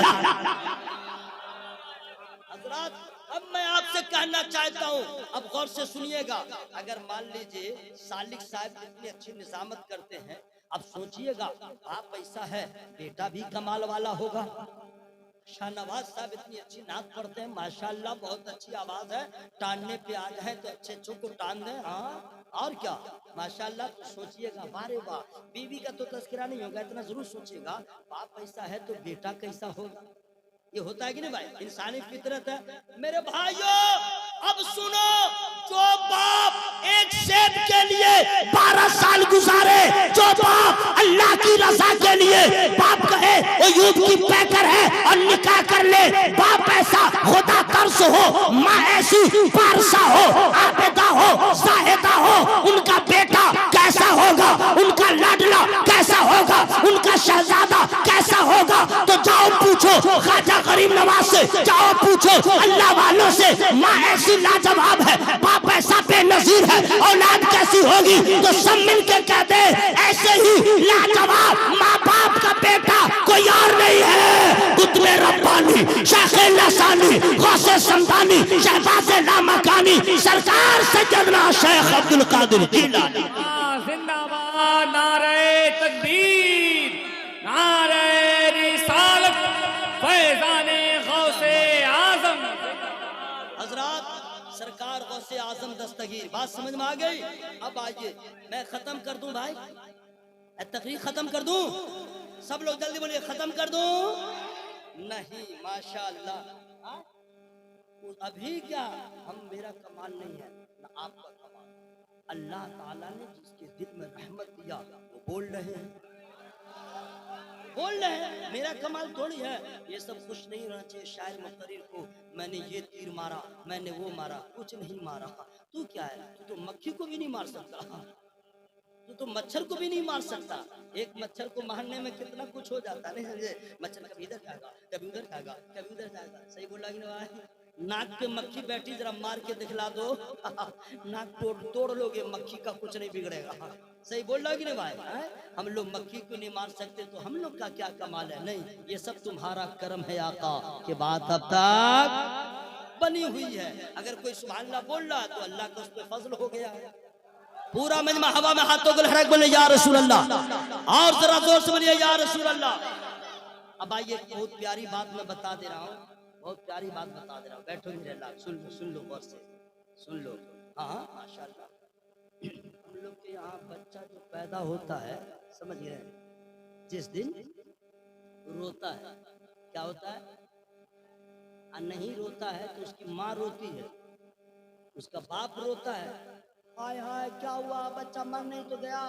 हजरात अब मैं आपसे कहना चाहता हूँ, अब गौर से सुनिएगा। अगर मान लीजिए सालिक साहब इतनी अच्छी निजामत करते हैं, अब सोचिएगा आप ऐसा है बेटा भी कमाल वाला होगा। शाहनवाज साहब इतनी अच्छी नात पढ़ते हैं, माशाल्लाह बहुत अच्छी आवाज है, टानने पे आ जाए तो अच्छे अच्छों को टान दे। हाँ और क्या माशाल्लाह। तो सोचिएगा वारे वाह, बीवी का तो तस्करा नहीं होगा, इतना जरूर सोचिएगा बाप ऐसा है तो बेटा कैसा होगा। ये होता है कि नहीं भाई, इंसानी फितरत है। मेरे भाइयों अब सुनो, जो बाप एक सेब के लिए 12 साल गुजारे, जो बाप अल्लाह की रजा के लिए बाप कहे वो यूद की पैकर है और निकाह कर ले, बाप ऐसा खुदा कर्ज हो, माँ ऐसी पारसा हो, आबिदा हो, जाहिदा हो, उनका बेटा कैसा होगा, उनका लाडला कैसा होगा, उनका शहजादा कैसा होगा। तो जाओ पूछो ख्वाजा गरीब नवाज से, जाओ पूछो अल्लाह वालों से, माँ ऐसी लाजवाब है, बाप ऐसा बेनजीर है, औलाद कैसी होगी। तो सब मिलकर कहते हैं ऐसे ही लाजवाब माँ बाप का बेटा कोई और नहीं है। कुतुब रब्बानी, शाखे लसानी, गौसे समदानी, शहबाज लामकानी, सरकार सैयदना शेख अब्दुल कादिर जिलानी जिंदाबाद। नारे तकबीर, नारे रिसालत, फैजाने गौसे आजम। हजरात सरकार गौसे आजम दस्तगीर, बात समझ में आ गई। अब आइए मैं खत्म कर दूं भाई, तकरीर खत्म कर दूं, सब लोग जल्दी बोलिए खत्म कर दूं। नहीं माशाअल्लाह, अभी क्या हम, मेरा कमाल नहीं है ना आपका कमाल, अल्लाह ताला ने जिसके दिल में रहमत दिया वो बोल रहे हैं, बोल रहे हैं, मेरा कमाल थोड़ी है। ये सब खुश नहीं होना चाहिए शायर मुकर्रिर को, मैंने ये तीर मारा, मैंने वो मारा, कुछ नहीं मारा। तू क्या है, तू तो मक्खी को भी नहीं मार सकता, तू तो मच्छर को भी नहीं मार सकता। एक मच्छर को मारने में कितना कुछ हो जाता है, नहीं समझे। मच्छर कभी इधर खाएगा, कभी उधर खाएगा, कभी उधर जाएगा। सही बोला कि नहीं? नाक पे मक्खी बैठी, जरा मार के दिखला दो नाक तोड़ लोगे, मक्खी का कुछ नहीं बिगड़ेगा। सही बोल रहा कि नहीं भाई? हम लोग मक्खी को नहीं मार सकते तो हम लोग का क्या कमाल है। नहीं, ये सब तुम्हारा कर्म है आका, के बात अब तक बनी हुई है। अगर कोई सुभान अल्लाह बोल रहा तो अल्लाह का उस पर फजल हो गया। पूरा मजमा हवा में हाथों को लहरा के बोले या रसूल अल्लाह, और जरा जोर से बोलिए या रसूल अल्लाह। अब आइए बहुत प्यारी बात मैं बता दे रहा हूँ, बहुत प्यारी बात बता दे रहा हूँ, बैठो मेरे लाल, सुन लो गौर से सुन लो। हाँ माशाल्लाह, हम लोग के यहाँ बच्चा जो पैदा होता है, समझ गए, जिस दिन रोता है, क्या होता है, और नहीं रोता है तो उसकी माँ रोती है, उसका बाप रोता है, हाय हाय क्या हुआ, बच्चा मर नहीं तो गया।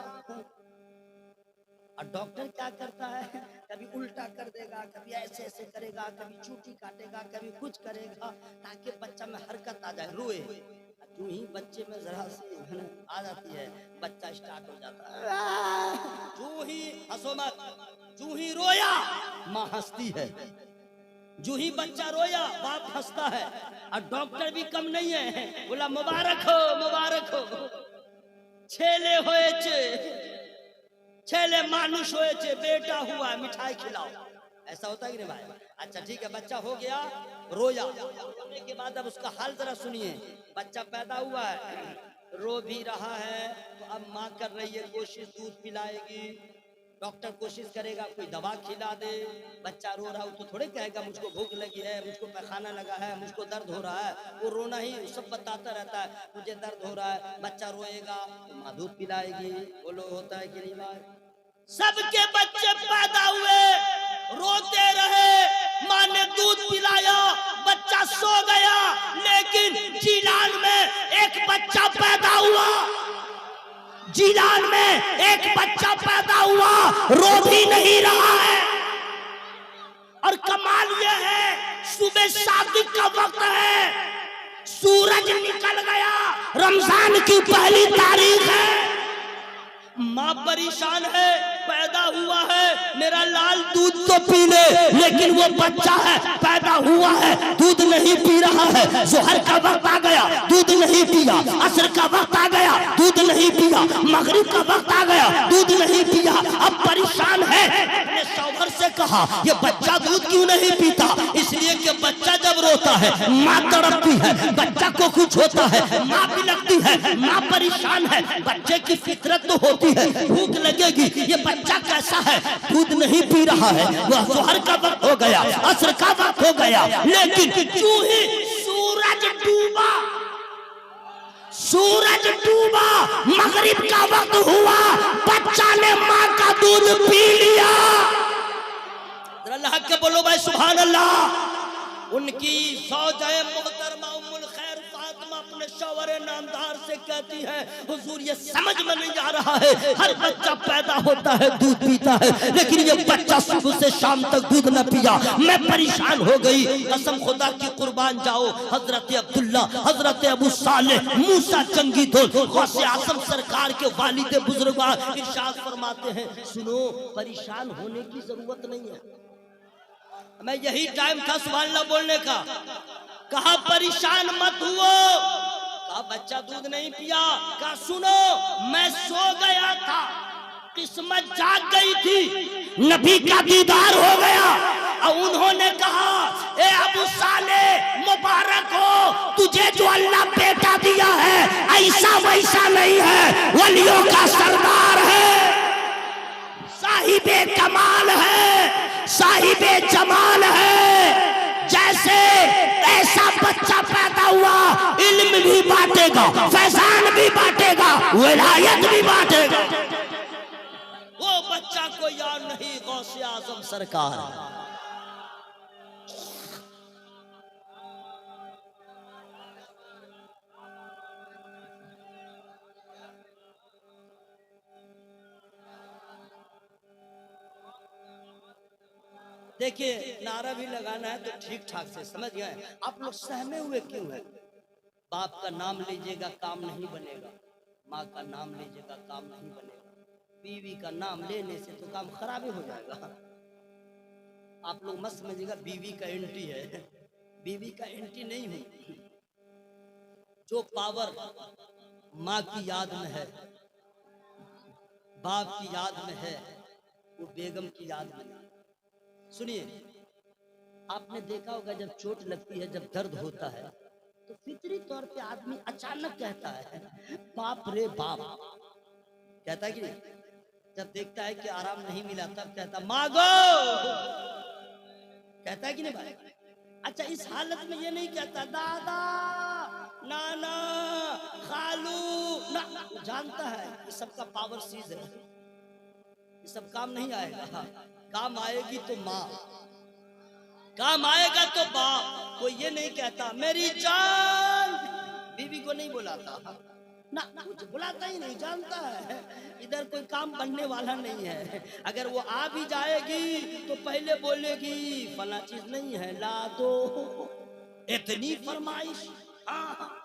और डॉक्टर क्या करता है, कभी उल्टा कर देगा, कभी ऐसे ऐसे करेगा, कभी चूटी काटेगा, कभी कुछ करेगा ताकि बच्चा में हरकत आ जाए, रोए। जो ही बच्चे में जरा सी आ जाती है, बच्चा स्टार्ट हो जाता है। जो ही हंसो मत, जो ही रोया माँ हंसती है, जो ही बच्चा रोया बाप हंसता है। और डॉक्टर भी कम नहीं है, बोला मुबारक हो मुबारक हो, छेले होए छेले मानुष होए, बेटा हुआ, मिठाई खिलाओ। ऐसा होता है कि नहीं भाई? अच्छा ठीक है, बच्चा हो गया, रोया, रोने के बाद अब उसका हाल जरा सुनिए। बच्चा पैदा हुआ है, रो भी रहा है, तो अब माँ कर रही है कोशिश, दूध पिलाएगी, डॉक्टर कोशिश करेगा कोई दवा खिला दे। बच्चा रो रहा है, तो थोड़े कहेगा मुझको भूख लगी है, मुझको पैखाना लगा है, मुझको दर्द हो रहा है, वो रोना ही सब बताता रहता है, मुझे दर्द हो रहा है। बच्चा रोएगा तो माँ दूध पिलाएगी। बोलो होता है कि नहीं भाई? सबके बच्चे पैदा हुए, रोते रहे, माँ ने दूध पिलाया, बच्चा सो गया, लेकिन जीलान में एक बच्चा पैदा हुआ, जीलान में एक बच्चा पैदा हुआ, रो भी नहीं रहा है। और कमाल यह है सुबह शादी का वक्त है, सूरज निकल गया, रमजान की पहली तारीख है, माँ परेशान है, पैदा हुआ है, मेरा लाल दूध तो पी ले, लेकिन वो बच्चा है, पैदा हुआ है, दूध नहीं पी रहा है। जोहर का वक्त आ गया, दूध नहीं पिया, असर का वक्त आ गया, दूध नहीं पिया, मगरिब का वक्त आ गया, दूध नहीं पिया, अब परेशान है। अपने शौहर से कहा ये बच्चा दूध क्यों नहीं पीता? इसलिए कि बच्चा जब रोता है माँ तड़पती है, बच्चा को कुछ होता है माँ भी लगती है, माँ परेशान है, बच्चे की फितरत तो होती है, भूख लगेगी, ये बच्चा कैसा है, दूध नहीं पी रहा है। वह जोहर का वक्त हो गया, असर का वक्त हो गया, लेकिन क्यों ही सूरज डूबा, सूरज डूबा, मगरिब का वक्त हुआ, बच्चा ने माँ का दूध पी लिया। अल्लाह के बोलो भाई सुभान अल्लाह। उनकी सौजाए मोहतरमा उम्मुल खैर फातिमा अपने शौहर नामदार से कहती है, हुजूर ये समझ में नहीं आ रहा है, हर बच्चा पैदा होता है दूध पीता है, लेकिन ये बच्चा सुबह से शाम तक दूध न पिया, मैं परेशान हो गई। कसम खुदा की कुर्बान जाओ, हजरत अब्दुल्ला, हजरत अबू सालेह, मूसा जंगी दोस्त, गौसे आजम सरकार के वालिद बुजुर्ग इरशाद फरमाते हैं, सुनो परेशान होने की जरूरत नहीं है। मैं यही टाइम था सुभान अल्लाह बोलने का, कहा परेशान मत हुओ, कहा बच्चा दूध नहीं पिया, कहा सुनो मैं सो गया था, किस्मत जाग गई थी, नबी का दीदार हो गया, और उन्होंने कहा ए अबू साले मुबारक हो, तुझे जो अल्लाह बेटा दिया है ऐसा वैसा नहीं है, वलियों का सरदार है, साहिबे कमाल है, साहिबे जमाल है। जैसे ऐसा बच्चा पैदा हुआ, इल्म भी बांटेगा, फैजान भी बांटेगा, विलायत भी बांटेगा। वो बच्चा को याद नहीं, गौसे आजम सरकार। देखिए नारा भी लगाना है तो ठीक ठाक से समझ गए। आप लोग सहमे हुए क्यों है? बाप का नाम लीजिएगा काम नहीं बनेगा, माँ का नाम लीजिएगा काम नहीं बनेगा, बीवी का नाम लेने से तो काम खराब ही हो जाएगा। आप लोग मत समझिएगा बीवी का एंटी है, बीवी का एंटी नहीं है। जो पावर माँ की याद में है, बाप की याद में है, वो बेगम की याद में नहीं। सुनिए, आपने देखा होगा जब चोट लगती है, जब दर्द होता है, तो फितरी तौर पे आदमी अचानक कहता है बाप रे बाप, कहता है कि नहीं? जब देखता है कि आराम नहीं मिला तब कहता मांगो, कहता है कि नहीं भाई? अच्छा, इस हालत में ये नहीं कहता दादा नाना खालू ना, जानता है ये सबका पावर सीज है, ये सब काम नहीं आएगा। काम आएगी तो माँ, काम आएगा तो बाप। कोई ये नहीं कहता मेरी जान, बीवी को नहीं बुलाता ना, कुछ बुलाता ही नहीं, जानता है इधर कोई काम बनने वाला नहीं है। अगर वो आ भी जाएगी तो पहले बोलेगी फला चीज नहीं है ला दो, इतनी फरमाइश। हाँ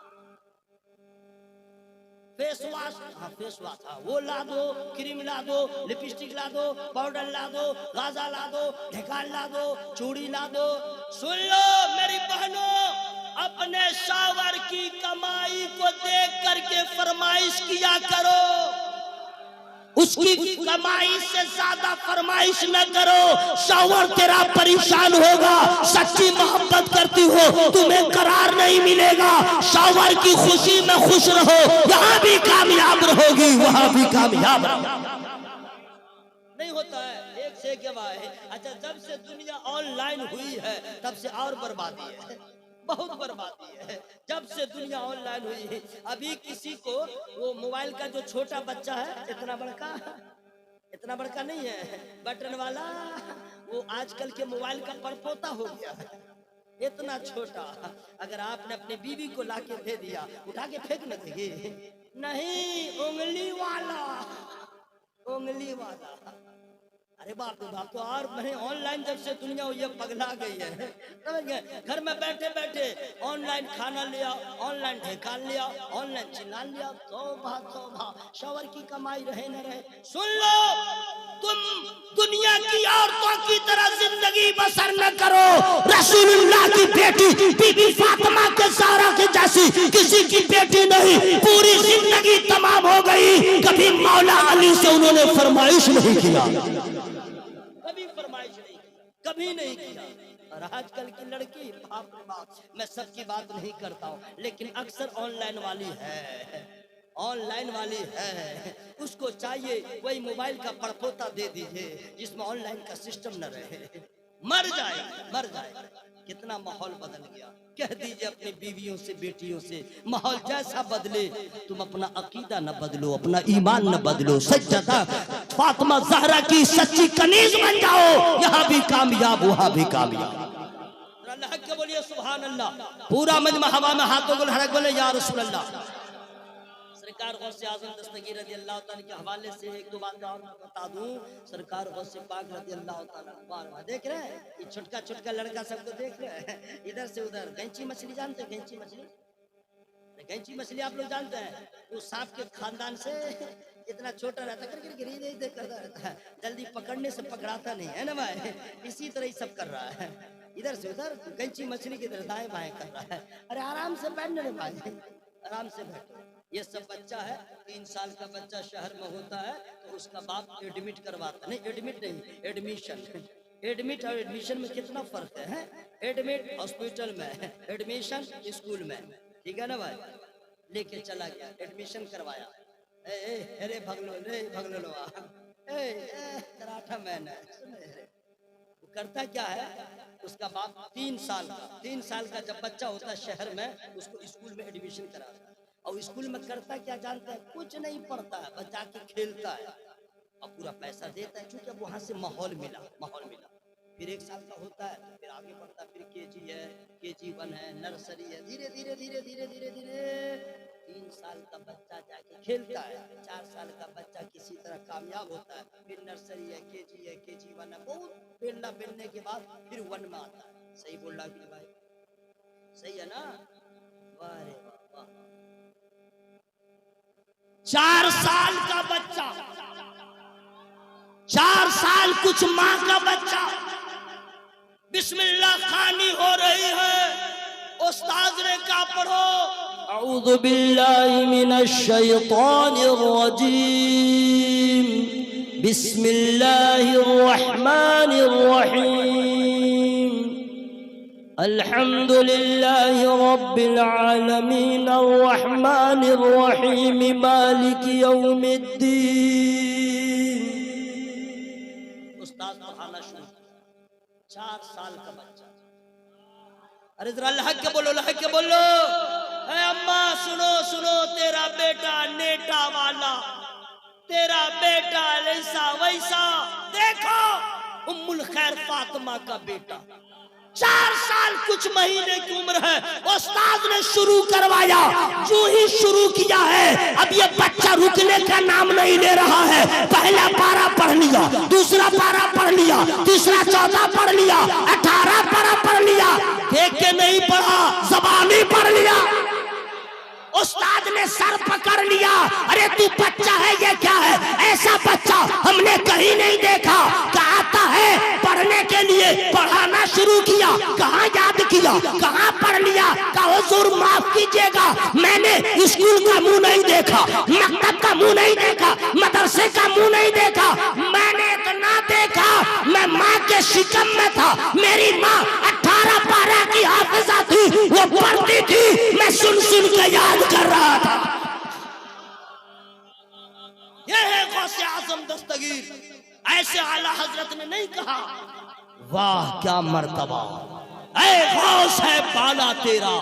फेस वॉश, हाँ फेस वॉश, हाँ वो ला दो, क्रीम ला दो, लिपस्टिक ला दो, पाउडर ला दो, गाजा ला दो, ढेकाल ला दो, चूड़ी ला दो। सुन लो मेरी बहनों, अपने शौहर की कमाई को देख करके फरमाइश किया करो, उसकी कमाई से ज्यादा फरमाइश न करो। शौहर तेरा परेशान होगा, सच्ची मोहब्बत करती हो, तुम्हें करार नहीं मिलेगा। शौहर की खुशी में खुश रहो, यहाँ भी कामयाब रहोगी, वहाँ भी कामयाब नहीं होता है। एक से एक भाई, अच्छा जब से दुनिया ऑनलाइन हुई है तब से और बर्बादी है, बहुत बर्बादी है। जब से दुनिया ऑनलाइन हुई है, अभी किसी को वो मोबाइल का जो छोटा बच्चा है, इतना बड़का नहीं है, बटन वाला, वो आजकल के मोबाइल का परपोता हो गया है, इतना छोटा। अगर आपने अपनी बीवी को लाके दे दिया, उठा के फेंक न देगी, नहीं, उंगली वाला, उंगली वाला। अरे बाप रे बाप, तो और मैंने ऑनलाइन जब से दुनिया ये पगला गई है, समझ गए, घर में बैठे बैठे ऑनलाइन खाना लिया, ऑनलाइन ढेकाल लिया, ऑनलाइन चिल्लान लिया, तौबा तौबा, शौहर की कमाई रहे न रहे। सुन लो, तुम दुनिया की औरतों की तरह जिंदगी बसर न करो। रसूलुल्लाह की बेटी बीबी फातिमा के ज़हरा के जैसी किसी की बेटी नहीं, पूरी जिंदगी तमाम हो गई, कभी मौला अली से उन्होंने फरमाइश नहीं किया, कभी फरमाइश नहीं किया, कभी नहीं किया। और आजकल की लड़की, बाप रे बाप, मैं सबकी बात नहीं करता हूँ, लेकिन अक्सर ऑनलाइन वाली है, ऑनलाइन वाली है, उसको चाहिए कोई मोबाइल का पड़पोता दे दीजिए जिसमें ऑनलाइन का सिस्टम न रहे, मर जाए, मर जाए। कितना माहौल बदल गया। कह दीजिए अपनी बीवियों से, बेटियों से, माहौल जैसा बदले, तुम अपना अकीदा न बदलो, अपना ईमान न बदलो, सच्चा फातिमा ज़हरा की सच्ची कनीज बन जाओ, यहाँ भी कामयाब वहाँ भी कामयाब। अल्लाह के बोलिए सुभान अल्लाह। पूरा मजमा हवा में हाथों को लहरा बोले या रसूल अल्लाह। सरकार गौसे आज़म दस्तगीर रज़ी अल्लाह ताला के हवाले से एक दो बात और बता दूं। सरकार गौसे पाक रज़ी अल्लाह ताला, बार देख रहे हैं ये छोटका छोटका लड़का सबको देख रहे हैं, इधर से उधर। गैंची मछली जानते हैं? गैंची मछली, गैंची मछली आप लोग जानते हैं? वो सांप के खानदान से इतना छोटा रहता, करता रहता है, जल्दी पकड़ने से पकड़ाता नहीं है ना भाई। इसी तरह ही सब कर रहा है, इधर से उधर गैंची मछली की तरह दाएं बाएं कर रहा है। अरे आराम से बैठने रे भाई, आराम से बैठो। ये सब बच्चा है, 3 साल का बच्चा शहर में होता है तो उसका बाप एडमिट करवाता, नहीं एडमिट नहीं, एडमिशन। एडमिट और एडमिशन में कितना फर्क है? एडमिट हॉस्पिटल में, एडमिशन स्कूल में, ठीक है ना भाई। लेके चला गया, एडमिशन करवाया, अरे भगलो रे भगलो, कराठा मैन है। वो करता क्या है, उसका बाप 3 साल का जब बच्चा होता है शहर में, उसको स्कूल में एडमिशन कराता है। और स्कूल में करता क्या जानता है? कुछ नहीं पढ़ता है, बस जाके खेलता है और पूरा पैसा देता है, क्योंकि अब वहां से माहौल मिला। फिर 1 साल का होता है, फिर आगे बढ़ता है, फिर केजी है, केजी 1 है, नर्सरी है, धीरे धीरे धीरे धीरे धीरे धीरे 3 साल का बच्चा जाके खेलता है, 4 साल का बच्चा किसी तरह कामयाब होता है, फिर नर्सरी है, केजी 1 है, बहुत बेलने के बाद फिर 1 में आता है। सही बोल रहा कि भाई? सही है ना? वाह रे वाह। 4 साल का बच्चा, 4 साल कुछ माँ का बच्चा, बिस्मिल्लाह खानी हो रही है, उस्ताद ने कहा पढ़ो अऊज़ु बिल्लाहि मिनश शैतानिर रजीम, बिस्मिल्लाहिर रहमानिर रहीम, अल्हम्दुलिल्लाहि रब्बिल आलमीन, अर्रहमानिर रहीम, मालिकि यौमिद्दीन। उस्ताद पढ़ाना शुरू, 4 साल का बच्चा। अरे जरा अल्लाह के बोलो, अल्लाह के बोलो। ए अम्मा सुनो सुनो, तेरा बेटा नेटा वाला, तेरा बेटा ऐसा वैसा, देखो उम्मुल खैर फातिमा का बेटा, 4 साल कुछ महीने की उम्र है, उस्ताद ने शुरू करवाया। जो ही शुरू किया है, अब ये बच्चा रुकने का नाम नहीं ले रहा है। पहला पारा पढ़ लिया, दूसरा पारा पढ़ लिया, तीसरा 14 पढ़ लिया, 18 पारा पढ़ लिया, देख के नहीं पढ़ा, ज़बानी पढ़ लिया। उस्ताद ने सर पकड़ लिया, अरे तू बच्चा है, ये क्या है? ऐसा बच्चा हमने कहीं नहीं देखा। आता है पढ़ने के लिए, पढ़ाना शुरू किया, कहाँ याद किया, कहाँ पढ़ लिया? कहा हुजूर माफ कीजिएगा, मैंने स्कूल का मुंह नहीं देखा, मकतब का मुंह नहीं देखा, मदरसे का मुंह नहीं देखा, मैंने इतना देखा, मैं माँ के शिकम में था, मेरी माँ 18 पारा की हाफिजा थी, वो पढ़ती थी, मैं सुन सुन के याद कर रहा था। यह है गौसे आज़म दस्तगीर। ऐसे आला हजरत ने नहीं कहा वाह क्या मर्तबा, ऐ गौस है बाला तेरा,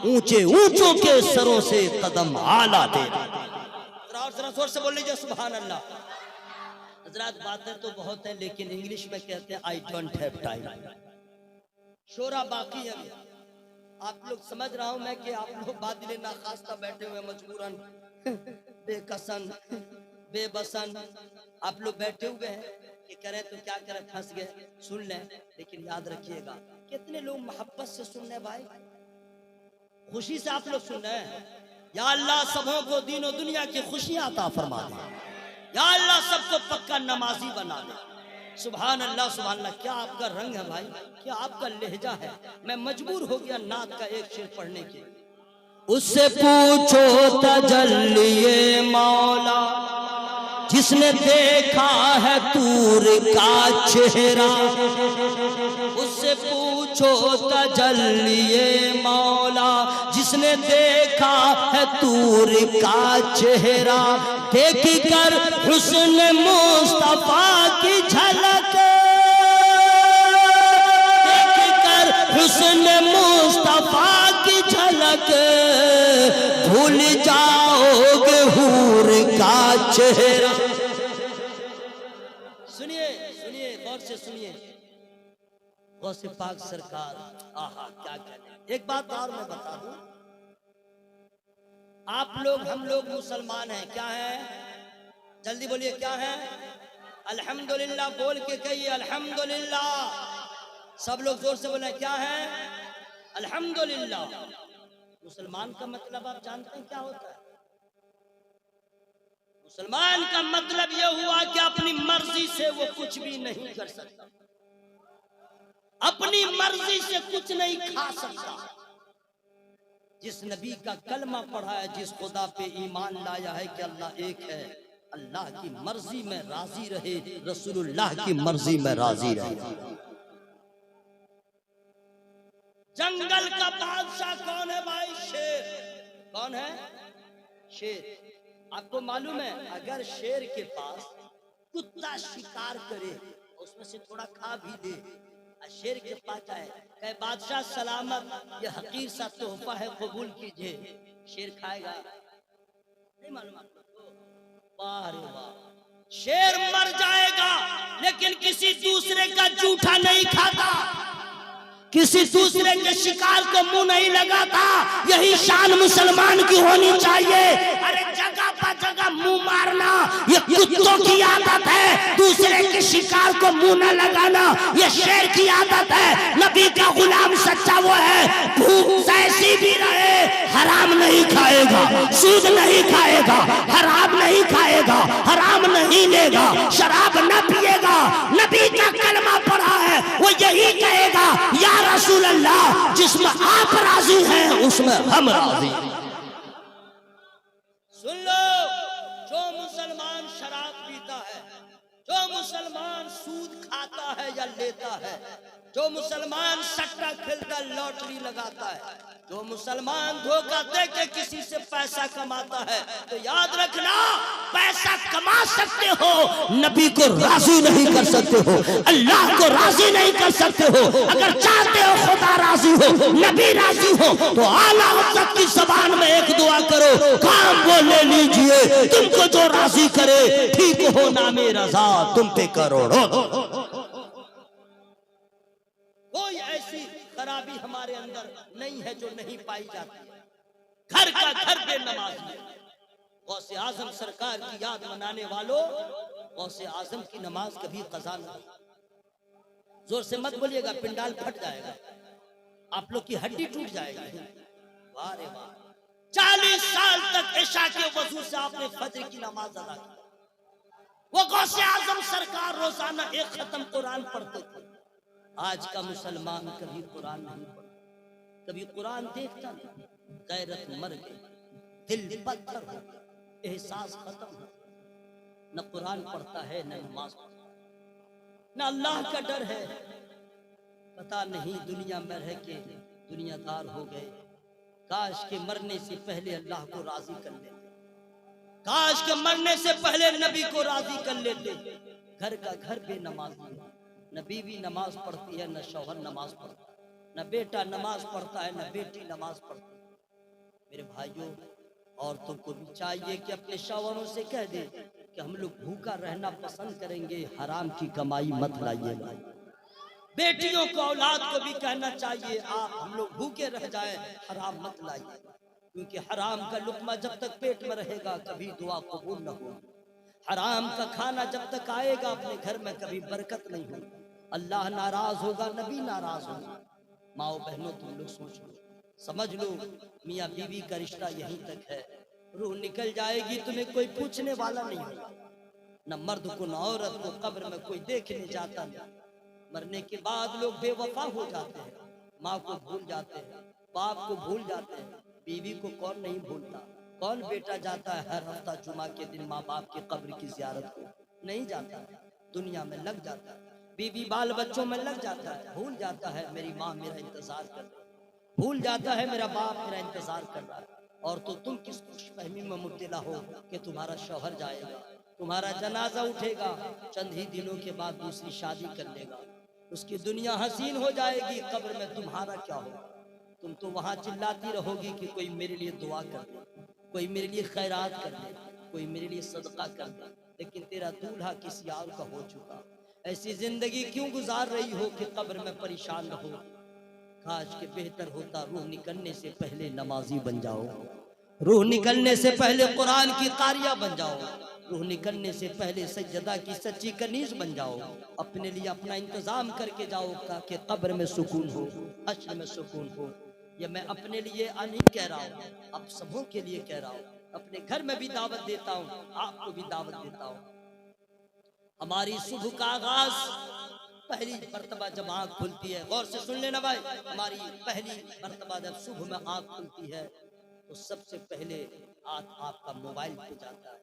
ऊंचे ऊंचों के सरों से कदम आला तेरा। जरा जोर से बोल लीजिए सुभान अल्लाह। हजरत बातें तो बहुत है, लेकिन इंग्लिश में कहते हैं आई डोंट हैव टाइम। शोरा बाकी है, आप लोग समझ रहा हूं मैं कि आप लोग बादले नाखास्ता बैठे हुए मजबूरन बेकसन बेबसन आप लोग बैठे हुए हैं, कि करें तो क्या करें, फंस गए, सुन लें। लेकिन याद रखिएगा, कितने लोग मोहब्बत से सुन रहे भाई, खुशी से आप लोग सुन रहे हैं। या अल्लाह सबों को दीन और दुनिया की खुशियां अता फरमा दे। या अल्लाह सबको पक्का नमाजी बना दे। सुभान अल्लाह सुभान अल्लाह। क्या आपका रंग है भाई, क्या आपका लहजा है। मैं मजबूर हो गया नात का एक शेर पढ़ने के। उससे पूछो तजल्लिए मौला, जिसने देखा है तूर का चेहरा। उससे पूछो तजल्लिए मौला, जिसने देखा है तूर का चेहरा। देख कर हुस्न मुस्तफा की झलक, देख कर हुस्न मुस्तफा की झलक, भूल जाओगे हूर का चेहरा। सुनिए सुनिए, गौर से सुनिए, गौसे पाक सरकार, आहा क्या कहते। एक बात और मैं बता दूं, आप लोग हम लोग मुसलमान हैं, क्या है, जल्दी बोलिए क्या है। अल्हम्दुलिल्लाह बोल के कहिए अल्हम्दुलिल्लाह। सब लोग जोर से बोले क्या है, अल्हम्दुलिल्लाह। मुसलमान का मतलब आप जानते हैं क्या होता है। मुसलमान का मतलब यह हुआ कि अपनी मर्जी से वो कुछ भी नहीं कर सकता, अपनी मर्जी से कुछ नहीं खा सकता। जिस नबी का कलमा पढ़ा है, जिस खुदा पे ईमान लाया है कि अल्लाह एक है, अल्लाह की मर्जी में राजी रहे, रसूलुल्लाह की मर्जी में राजी रहे। जंगल का बादशाह कौन है भाई, शेर। कौन है, शेर। आपको मालूम है, अगर शेर के पास कुत्ता शिकार करे, उसमें से थोड़ा खा भी दे, शेर के पास आए कहे बादशाह सलामत, यह हकीर सा तोहफा है, कबूल कीजिए, शेर खाएगा? नहीं मालूम आपको? वाह रे वाह। शेर मर जाएगा लेकिन किसी दूसरे का जूठा नहीं खाता, किसी दूसरे के शिकार को मुंह नहीं लगाता। यही शान मुसलमान की होनी चाहिए। अरे जगह पर जगह मुंह मारना ये कुत्तों की आदत है, दूसरे के शिकार को मुंह न लगाना ये शेर की आदत है। नबी का गुलाम सच्चा वो है, भूख कैसी भी रहे हराम नहीं खाएगा, सूद नहीं खाएगा, हराम नहीं खाएगा, हराम नहीं लेगा, शराब न पिएगा। नबी का कलमा पढ़ा है, वो यही कहेगा या रसूल अल्लाह, जिसमें आप राजी हैं उसमें हम राजी। सुन लो, जो मुसलमान शराब पीता है, जो मुसलमान सूद खाता है या लेता है, जो मुसलमान सट्टा खेलता लॉटरी लगाता है, जो मुसलमान धोखा दे के किसी से पैसा कमाता है, तो याद रखना पैसा कमा सकते हो, नबी को राजी नहीं कर सकते हो, अल्लाह को राजी नहीं कर सकते हो। अगर चाहते हो खुदा राजी हो, नबी राजी हो, तो आला हज़रत की ज़बान में एक दुआ करो, काम वो ले लीजिए, तुमको जो राजी करे, ठीक हो नामे रजा तुम पे करोड़ों। कोई ऐसी खराबी हमारे अंदर नहीं है जो नहीं पाई जाती है। घर का घर बेनमाजी है। गौसे आजम सरकार की याद मनाने वालों, गौसे आजम की नमाज कभी कज़ा नहीं। जोर से मत बोलिएगा, पिंडाल फट जाएगा, आप लोग की हड्डी टूट जाएगी। वाह रे वाह, 40 साल तक इशा के वजू से आपने फजर की नमाज अदा की। वो गौसे आजम सरकार रोजाना एक खत्म कुरान पढ़ते थे। आज का मुसलमान कभी कुरान नहीं पढ़ता, कभी कुरान देखता नहीं। गैरत मर गई, दिल पत्थर हो गया, एहसास खत्म हो, न कुरान पढ़ता है न नमाज पढ़ता है, न अल्लाह का डर है। पता नहीं दुनिया में रह के दुनियादार हो गए। काश के मरने से पहले अल्लाह को राजी कर लेते, काश के मरने से पहले नबी को राजी कर लेते। घर का घर बेनमाजी है, न बीवी नमाज पढ़ती है, न शौहर नमाज पढ़ता है, न बेटा नमाज पढ़ता है, न बेटी नमाज पढ़ती है। मेरे भाइयों, औरतों को भी चाहिए कि अपने शौहरों से कह दे कि हम लोग भूखा रहना पसंद करेंगे, हराम की कमाई मत लाइएगा। बेटियों को, औलाद को भी कहना चाहिए, आप हम लोग भूखे रह जाए, हराम मत लाइए, क्योंकि हराम का लुकमा जब तक पेट में रहेगा कभी दुआ कबूल न होगी। आराम का खाना जब तक आएगा अपने घर में कभी बरकत नहीं होगी। अल्लाह नाराज होगा, नबी नाराज होगा। माओ बहनों तुम लोग सोच लो, समझ लो, मियाँ बीवी का रिश्ता यहीं तक है। रूह निकल जाएगी, तुम्हें कोई पूछने वाला नहीं होगा, न मर्द को न औरत को कब्र में कोई देखने जाता नहीं। मरने के बाद लोग बेवफा हो जाते हैं, माँ को भूल जाते हैं, बाप को भूल जाते हैं, बीवी को कौन नहीं भूलता। कौन बेटा जाता है हर हफ्ता जुमा के दिन माँ बाप की कब्र की जियारत को? नहीं जाता है। दुनिया में लग जाता है, बीवी बाल बच्चों में लग जाता है, भूल जाता है मेरी माँ मेरा इंतजार कर रही है, भूल जाता है मेरा बाप मेरा इंतजार कर रहा है। और तो तुम किस खुशफहमी में मुब्तला हो कि तुम्हारा शौहर जाएगा, तुम्हारा जनाजा उठेगा, चंद ही दिनों के बाद दूसरी शादी कर लेगा, उसकी दुनिया हसीन हो जाएगी, कब्र में तुम्हारा क्या होगा? तुम तो वहां चिल्लाती रहोगी कि कोई मेरे लिए दुआ कर दे, कोई मेरे लिए खैरात कर दे, कोई मेरे लिए सदका कर दे, लेकिन तेरा दूल्हा किसी और का हो चुका। ऐसी जिंदगी क्यों गुजार रही हो कि कब्र में परेशान रहो? काश के बेहतर होता रूह निकलने से पहले नमाजी बन जाओ, रूह निकलने से पहले कुरान की कारिया बन जाओ, रूह निकलने से पहले सज्जदा की सच्ची कनीज बन जाओ। अपने लिए अपना इंतजाम करके जाओ ताकि कब्र में सुकून हो, हश्र में सुकून हो। ये मैं अपने लिए नहीं कह रहा हूँ, अब सबों के लिए कह रहा हूँ। अपने घर में भी दावत देता हूँ, आपको भी दावत देता हूँ। हमारी सुबह का आगाज पहली मर्तबा जब आँख खुलती है, गौर से सुन लेना भाई, हमारी पहली मर्तबा जब सुबह में आँख खुलती है तो सबसे पहले हाथ आपका मोबाइल पे जाता है।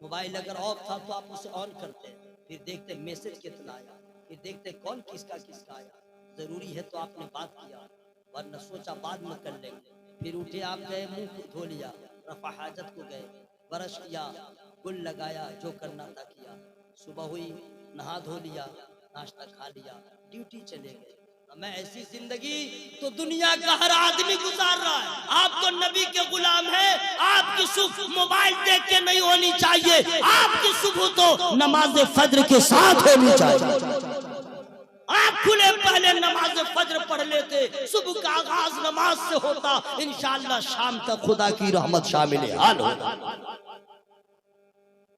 मोबाइल अगर ऑफ था तो आप उसे ऑन करते हैं, फिर देखते मैसेज कितना आया, फिर देखते कौन किसका किसका आया। जरूरी है तो आपने बात किया, वरना सोचा बाद में कर लेंगे। फिर उठे आप गए, मुंह को धो लिया, रफा हाजत को गए, ब्रश किया, गुल लगाया, जो करना था किया। सुबह हुई, नहा धो लिया, नाश्ता खा लिया, ड्यूटी चले गए। मैं ऐसी जिंदगी तो दुनिया का हर आदमी गुजार रहा है। आप तो नबी के गुलाम हैं, आपकी सुबह मोबाइल देख के नहीं होनी चाहिए, आपकी सुबह तो नमाज फज्र के साथ होनी चाहिए। आप खुले पहले नमाज फज्र पढ़ लेते, सुबह का आगाज नमाज से होता, इंशाअल्लाह शाम तक खुदा की रहमत शामिल हाल होता।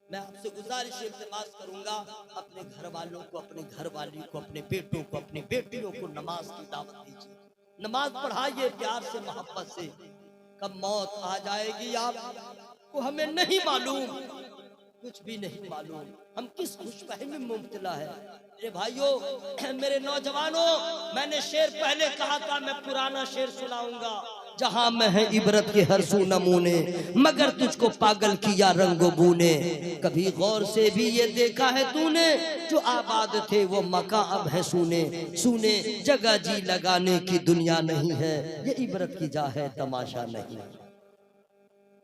मैं आपसे गुजारिश इल्तिमास करूंगा, अपने घर वालों को, अपने घर वाली को, अपने बेटों को, अपनी बेटियों को नमाज की दावत दीजिए, नमाज पढ़ाइए प्यार से मोहब्बत से। कब मौत आ जाएगी आपको हमें नहीं मालूम, कुछ भी नहीं मालूम, हम किस खुशफहमी में मुब्तला है। मेरे भाइयों, मेरे नौजवानों, मैंने शेर पहले कहा था, मैं पुराना शेर सुनाऊंगा। जहां में है इबरत के हर सू नमूने, मगर तुझको पागल किया रंगो बूने। कभी गौर से भी ये देखा है तूने, जो आबाद थे वो मका अब है सूने। सूने जगह जी लगाने की दुनिया नहीं है, ये इबरत की जा है तमाशा नहीं।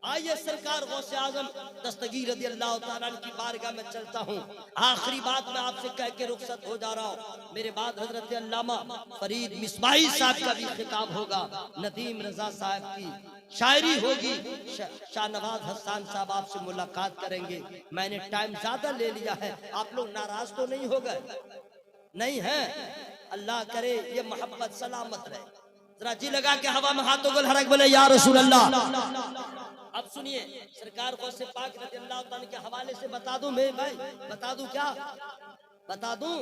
आइए सरकार गौसे आजम दस्तगीर रज़ी अल्लाह तआला की बारगाह में चलता हूँ। आखिरी बात मैं आपसे कह के रुखसत हो जा रहा हूँ। मेरे बाद हजरत अल्लामा फरीद मिसबाही साहब का भी खिताब होगा, नदीम रजा साहब की शायरी होगी, शाहनवाज हसन साहब आपसे मुलाकात करेंगे। मैंने टाइम ज्यादा ले लिया है, आप लोग नाराज तो नहीं हो गए? नहीं है? अल्लाह करे ये मोहब्बत सलामत रहे। जरा जी लगा के हवा में हाथों को हरक बोले या रसूल अल्लाह। अब सुनिए, सरकार गौसे पाक रज़ी अल्लाह तआला के हवाले से बता दूं मेरे भाई, बता दूं क्या बता दूं?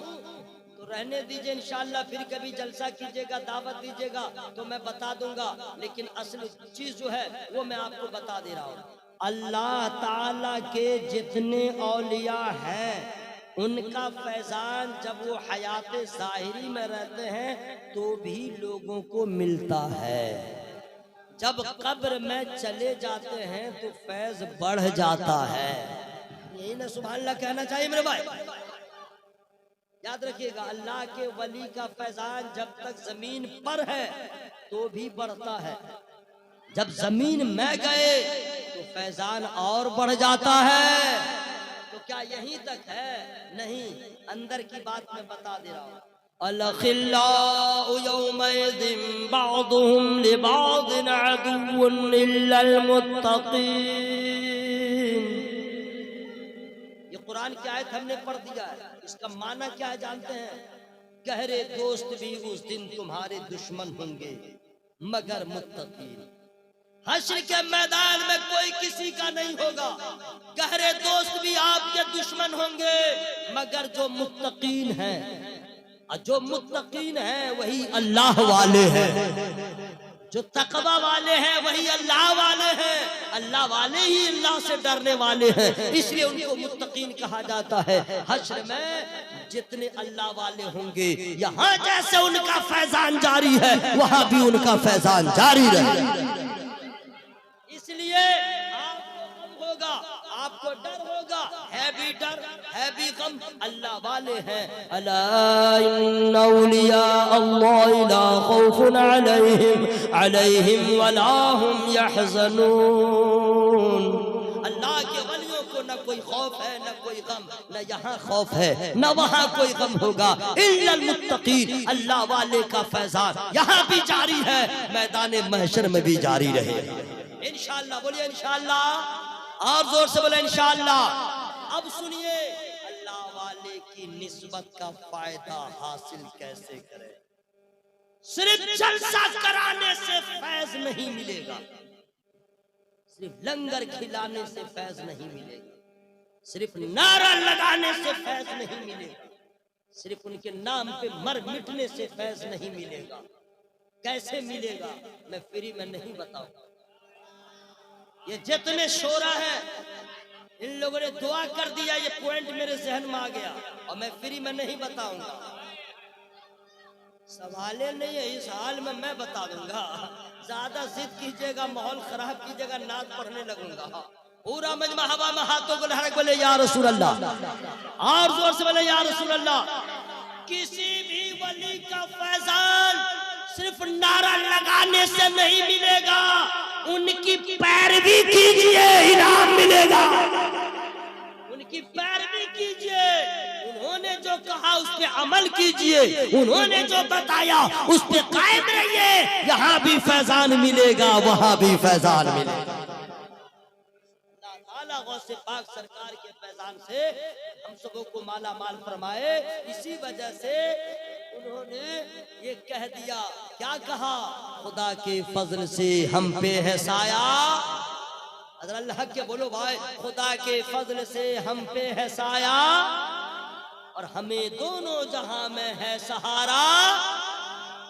तो रहने दीजिए, इंशाअल्लाह फिर कभी जलसा कीजिएगा, दावत दीजिएगा तो मैं बता दूंगा, लेकिन असली चीज जो है वो मैं आपको बता दे रहा हूँ। अल्लाह ताला के जितने औलिया हैं उनका फैजान जब वो हयात ज़ाहिरी में रहते हैं तो भी लोगों को मिलता है, जब कब्र में चले जाते हैं तो फैज बढ़ जाता है। यही ना सुभान अल्लाह कहना चाहिए मेरे भाई। याद रखिएगा, अल्लाह के वली का फैजान जब तक जमीन पर है तो भी बढ़ता है, जब जमीन में गए तो फैजान और बढ़ जाता है। तो क्या यहीं तक है? नहीं, अंदर की बात मैं बता दे रहा हूँ। अलखिल्लाउ यौमइज़िन बअदुहुम लिबअदिन अदुव्वुन इल्लल मुत्तक़ीन। ये कुरान की आयत हमने पढ़ दिया है, इसका माना क्या है जानते हैं? गहरे दोस्त भी उस दिन तुम्हारे दुश्मन होंगे मगर मुत्तकीन। हश्र के मैदान में कोई किसी का नहीं होगा। गहरे दोस्त भी आपके दुश्मन होंगे, मगर जो मुत्तकीन हैं, जो मुत्तकीन हैं वही अल्लाह वाले हैं। जो तकवा वाले हैं वही अल्लाह वाले हैं। अल्लाह वाले ही अल्लाह से डरने वाले हैं, इसलिए उनको मुत्तकीन कहा जाता है। हश्र में जितने अल्लाह वाले होंगे, यहाँ जैसे उनका फैजान जारी है वहां भी उनका फैजान जारी रहेगा। इसलिए आपको गम होगा, आपको डर होगा, है भी डर है भी गम, अल्लाह वाले हैं। अला इन्ना औलिया अल्लाह ला खौफुन अलैहिम वला हुम यहज़नून। अल्लाह के वलियों को न कोई खौफ है, न कोई गम, न यहाँ खौफ है न वहाँ कोई गम होगा। इल्लल मुत्तकीन, अल्लाह वाले का फैजान यहाँ भी जारी है, मैदान महशर में भी जारी रहेगा इंशाअल्लाह। बोलिए इंशाअल्लाह, और जोर से बोले इंशाअल्लाह। अब सुनिए, अल्लाह वाले की निस्बत का फायदा हासिल कैसे करें। सिर्फ जलसा कराने से फैज नहीं मिलेगा, सिर्फ लंगर खिलाने से फैज नहीं मिलेगा, सिर्फ नारा लगाने से फैज नहीं मिलेगा, सिर्फ उनके नाम पे मर मिटने से फैज नहीं मिलेगा। कैसे मिलेगा मैं फ्री में नहीं बताऊंगा। ये जितने शोरा है इन लोगों ने दुआ कर दिया, ये पॉइंट मेरे जहन में आ गया और मैं फ्री में नहीं बताऊंगा। सवाले नहीं है, इस हाल में मैं बता दूंगा। ज्यादा जिद कीजिएगा, माहौल खराब कीजिएगा, नात पढ़ने लगूंगा। पूरा मजमा हवा में हाथों को लहरा बोले या रसूल अल्लाह, और जोर से बोले या रसूल अल्लाह। किसी भी वली का फैजान सिर्फ नारा लगाने से नहीं मिलेगा, उनकी पैरवी कीजिए इनाम मिलेगा। उनकी पैरवी कीजिए, उन्होंने जो कहा उस पे अमल कीजिए, उन्होंने जो बताया उस पे कायम रहिए, यहाँ भी फैजान मिलेगा वहां भी फैजान मिलेगा। अल्लाह गौसे पाक सरकार के फैजान से हम सबों को माला माल फरमाए। इसी वजह से उन्होंने ये कह दिया, क्या कहा, खुदा के फजल से हम पे है साया। अगर अल्लाह के बोलो भाई, खुदा के फजल से हम पे है साया और हमें दोनों जहां में है सहारा।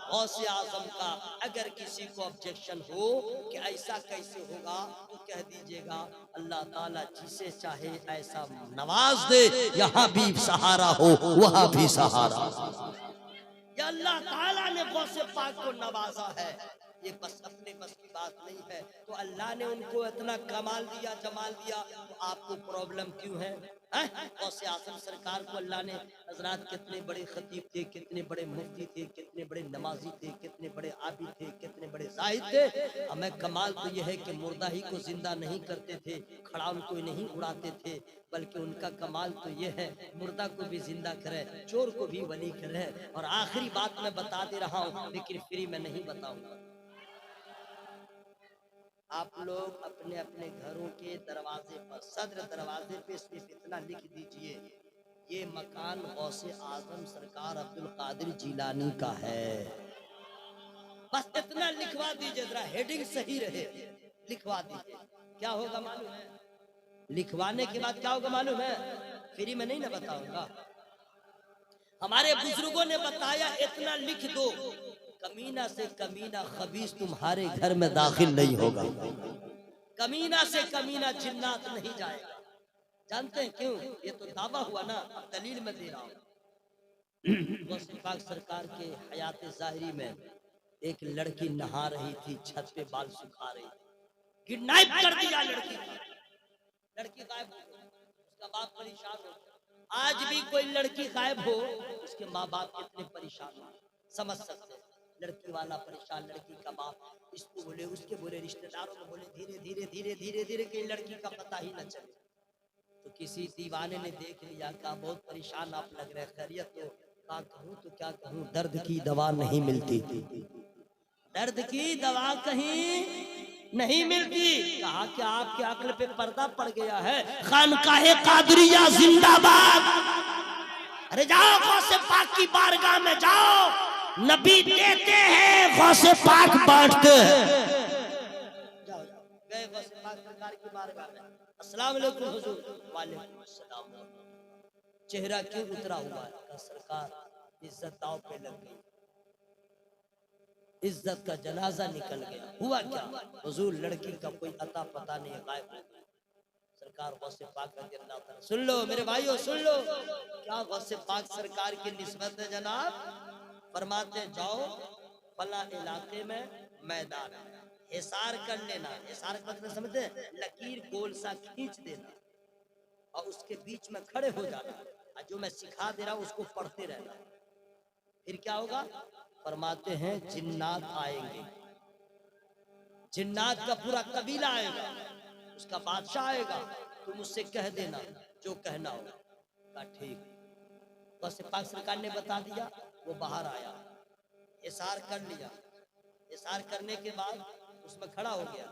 गौसे आजम का अगर किसी को ऑब्जेक्शन हो कि ऐसा कैसे होगा तो कह दीजिएगा, अल्लाह ताला जिसे चाहे ऐसा नवाज दे, यहाँ भी सहारा हो वहां भी सहारा। या अल्लाह ताला ने गौसे पाक को नवाजा है, ये बस अपने बस की बात नहीं है। तो अल्लाह ने उनको इतना कमाल दिया, जमाल दिया, तो आपको प्रॉब्लम क्यों है? गौसे आजम सरकार को अल्लाह ने, हजरात कितने बड़े खतीब थे, कितने बड़े मुफ्ती थे, कितने बड़े नमाजी थे, कितने बड़े आबिद थे, कितने बड़े जाहिद थे। हमें कमाल तो यह है कि मुर्दा ही को जिंदा नहीं करते थे, खड़ा उनको नहीं उड़ाते थे, बल्कि उनका कमाल तो यह है मुर्दा को भी जिंदा करे, चोर को भी वली करे। और आखिरी बात मैं बता दे रहा हूँ, लेकिन फ्री में नहीं बताऊंगा। आप लोग अपने अपने घरों के दरवाजे पर, सदर दरवाजे पे सिर्फ इतना लिख दीजिए, ये मकान गौसे आजम सरकार अब्दुल कादिर जिलानी का है। बस इतना लिखवा दीजिए, जरा हेडिंग सही रहे, लिखवा दीजिए। क्या होगा मालूम है? लिखवाने के बाद क्या होगा मालूम है? फ्री में नहीं ना बताऊंगा। हमारे बुजुर्गों ने बताया, इतना लिख दो, कमीना से कमीना खबीस तुम्हारे घर में दाखिल नहीं होगा, कमीना से कमीना जिन्नात नहीं जाएगा। जानते हैं क्यों? ये तो दावा हुआ ना, दलील में दे रहा हूँ। गौसे पाक सरकार के हयात ज़ाहिरी में एक लड़की नहा रही थी, छत पे बाल सुखा रही थी, किडनैप कर दिया लड़की का, लड़की गायब हो गई, उसका बाप परेशान हो गया। आज भी कोई लड़की गायब हो, उसके माँ बाप कितने परेशान हो, समझ सकते हैं। लड़की वाला परेशान, लड़की का बाप इसको बोले, उसके बोले, रिश्तेदारों को बोले, धीरे धीरे धीरे धीरे धीरे कि लड़की का पता ही न चले। तो किसी दीवाने ने देख लिया, कहा बहुत परेशान आप लग रहे, खैरियत हो? कहा कहूँ तो क्या कहूँ, दर्द की दवा नहीं मिलती, दर्द की दवा कहीं नहीं मिलती। कहा कि आपके अक्ल पे पर्दा पड़ गया है, खानकाहे कादरिया जिंदाबाद। अरे जाओ गौसे पाक की बारगाह में जाओ, नबी देते हैं, गौसे पाक बांटते हैं। जाओ पाक सरकार की बारगाह में, अस्सलाम वालेकुम हुजूर। वालेकुम अस्सलाम। चेहरा क्यों उतरा हुआ है? कहा सरकार इज्जत दांव पे लग गई, इज्जत का जनाजा निकल गया। हुआ क्या? हुजूर लड़की का कोई अता पता नहीं, गायब हो गई। सरकार गौसे पाक रज़ियल्लाहु ताला, सुन लो मेरे भाइयों सुन लो, क्या गौसे पाक सरकार की निस्बत है जनाब? फरमाते जाओ फला इलाके में मैदान है, हिसार कर लेना। हिसार का मतलब समझते हैं? लकीर गोल सा खींच देना और उसके बीच में खड़े हो जाना, और जो मैं सिखा दे रहा हूं उसको पढ़ते रहना। फिर क्या होगा? फरमाते हैं जिन्नात आएंगे, जिन्नात का पूरा कबीला आएगा, उसका बादशाह आएगा, तुम उससे कह देना जो कहना हो। कहा ठीक। बस पाक सरकार ने बता दिया, वो बाहर आया, इशार कर लिया, इशार करने के बाद उसमें खड़ा हो गया,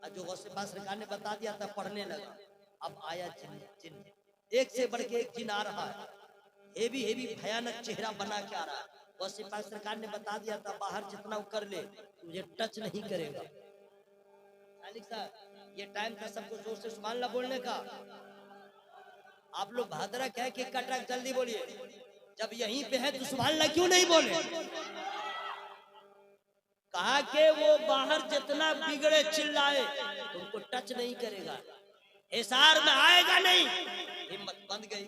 और जो गौसे पाक सरकार ने बता दिया था पढ़ने लगा। अब आया जिन, जिन एक से बढ़ के एक जिन आ रहा है, हेवी हेवी भयानक चेहरा बना के आ रहा है। गौसे पाक सरकार ने बता दिया था बाहर जितना कर ले तुझे टच नहीं करेगा। ये टाइम था सबको जोर से सुभान अल्लाह बोलने का। आप लोग भादरक है कि कटक, जल्दी बोलिए। जब यहीं पे है तो सुभान अल्लाह क्यों नहीं बोले? कहा कि वो बाहर जितना बिगड़े चिल्लाए तुमको टच नहीं करेगा, हिसार में आएगा नहीं। हिम्मत बंद गई,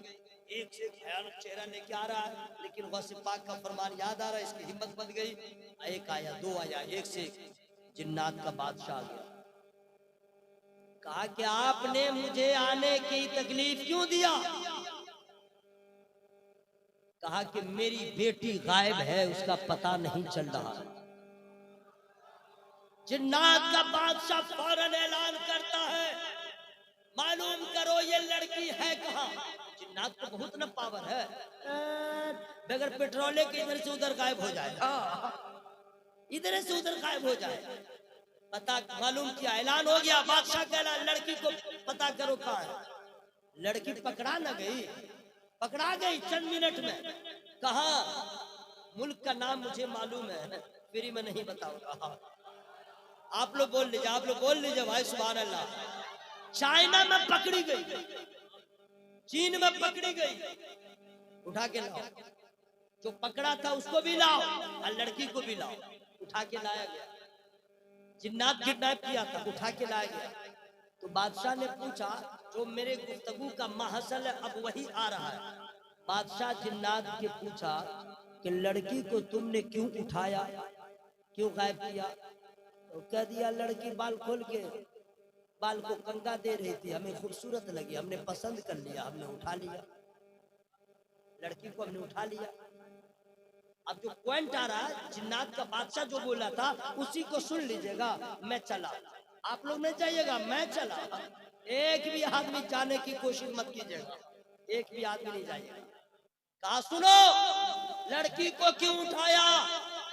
एक से भयानक चेहरा लेके आ रहा है, लेकिन गौसे पाक का फरमान याद आ रहा है, इसकी हिम्मत बंद गई। एक आया, दो आया, एक से एक जिन्नात का बादशाह आ गया। कहा कि आपने मुझे आने की तकलीफ क्यों दिया? कहा कि मेरी बेटी गायब है, उसका पता नहीं चल रहा। जिन्नात का बादशाह फौरन ऐलान करता है मालूम करो ये लड़की है कहाँ। जिन्नात को बहुत न पावर है, बगैर पेट्रोल के इधर से उधर गायब हो जाए, इधर से उधर गायब हो जाए। पता मालूम किया, ऐलान हो गया, बादशाह कहला लड़की को पता करो कहाँ है। लड़की पकड़ा न गई, पकड़ा गई चंद मिनट में। कहा मुल्क का नाम मुझे मालूम है, फ्री में नहीं बताऊंगा। आप लोग बोल लीजिए, आप लोग बोल लीजिए भाई सुभान अल्लाह। चाइना में पकड़ी गई, चीन में पकड़ी गई, उठा के लाओ। जो पकड़ा था उसको भी लाओ और लड़की को भी लाओ। उठा के लाया गया। जिन्नात किडनैप किया था, उठा के लाया गया। तो बादशाह ने पूछा जो मेरे गुफ्तगू का महसल है अब वही आ रहा है। बादशाह जिन्नात के पूछा कि लड़की को तुमने क्यों उठाया, क्यों गायब किया? तो कह दिया लड़की बाल खोल के बाल को कंगा दे रही थी, हमें खूबसूरत लगी, हमने पसंद कर लिया, हमने उठा लिया, लड़की को हमने उठा लिया। अब जो पॉइंट आ रहा है, जिन्नात का बादशाह जो बोला था उसी को सुन लीजिएगा। मैं चला, आप लोग नहीं जाइएगा, मैं चला। एक भी आदमी जाने की कोशिश मत कीजिएगा, एक भी आदमी नहीं जाइएगा। कहा सुनो लड़की को क्यों उठाया?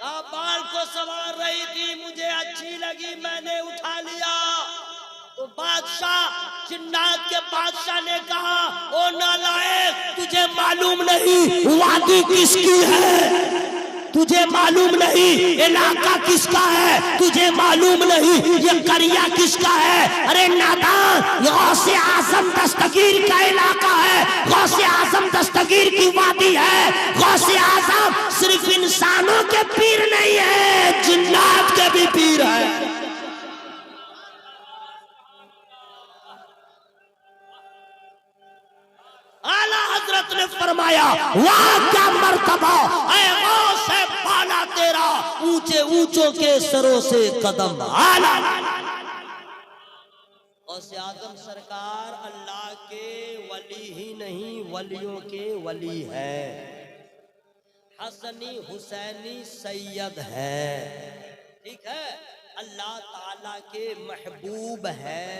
कहा बाल को संवार रही थी, मुझे अच्छी लगी, मैंने उठा लिया। तो बादशाह जिन्नात के बादशाह ने कहा ओ नालायक, तुझे मालूम नहीं वादी किसकी है, तुझे मालूम नहीं इलाका किसका है, तुझे मालूम नहीं ये करिया किसका है। अरे नादान, ये गौसे आजम दस्तगीर का इलाका है, गौसे आजम दस्तगीर की वादी है। गौसे आजम सिर्फ इंसानों के पीर नहीं है, जिन्नात के भी पीर है। आला हजरत ने फरमाया वाह क्या मर्तबा, ऐ गौसे पाला तेरा, ऊंचे ऊंचों के सरों से कदम आला। गौसे आजम सरकार अल्लाह के वली ही नहीं वलियों के वली है, हसनी हुसैनी सैयद है, ठीक है, अल्लाह ताला के महबूब है,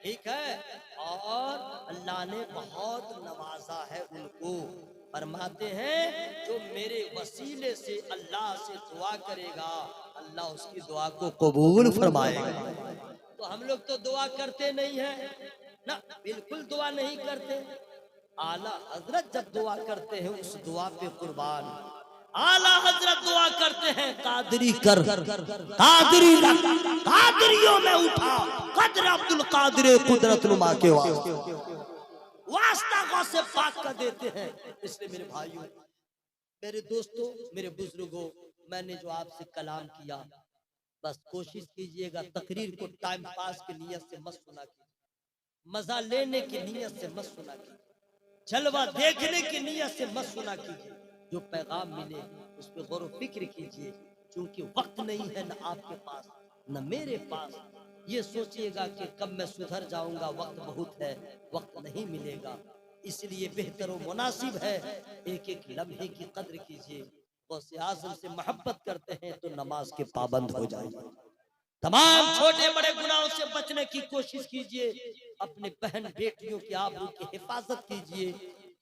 ठीक है। और अल्लाह ने बहुत नवाजा है उनको। फरमाते हैं जो मेरे वसीले से अल्लाह से दुआ करेगा अल्लाह उसकी दुआ को कबूल फरमाएगा। तो हम लोग तो दुआ करते नहीं है ना, बिल्कुल दुआ नहीं करते। आला हजरत जब दुआ करते हैं उस दुआ पे कुर्बान। आला हजरत दुआ करते हैं कादरी कर, कादरी रख, कादरियों में उठा कदर अब्दुल कादिर कुदरत नुमा के वास्ता गौ से पाक कर देते हैं। इसलिए मेरे भाइयों, मेरे दोस्तों, मेरे बुजुर्गों, मैंने जो आपसे कलाम किया, बस कोशिश कीजिएगा तकरीर को टाइम पास की नीयत से मत सुना कीजिए, मजा लेने की नीयत से मत सुना कीजिए, जलवा देखने की नीयत से मत सुना कीजिए। जो पैगाम मिले उस पर गौर फिक्र कीजिए, क्योंकि वक्त नहीं है न आपके पास न मेरे पास। ये सोचिएगा कि कब मैं सुधर जाऊंगा, वक्त बहुत है, वक्त नहीं मिलेगा। इसलिए बेहतर और मुनासिब है एक एक लम्हे की कद्र कीजिए। गौसे आज़म से मोहब्बत करते हैं तो नमाज के पाबंद हो जाइए, तमाम छोटे बड़े गुनाहों से बचने की कोशिश कीजिए, अपने बहन बेटियों की आबरू की हिफाजत कीजिए।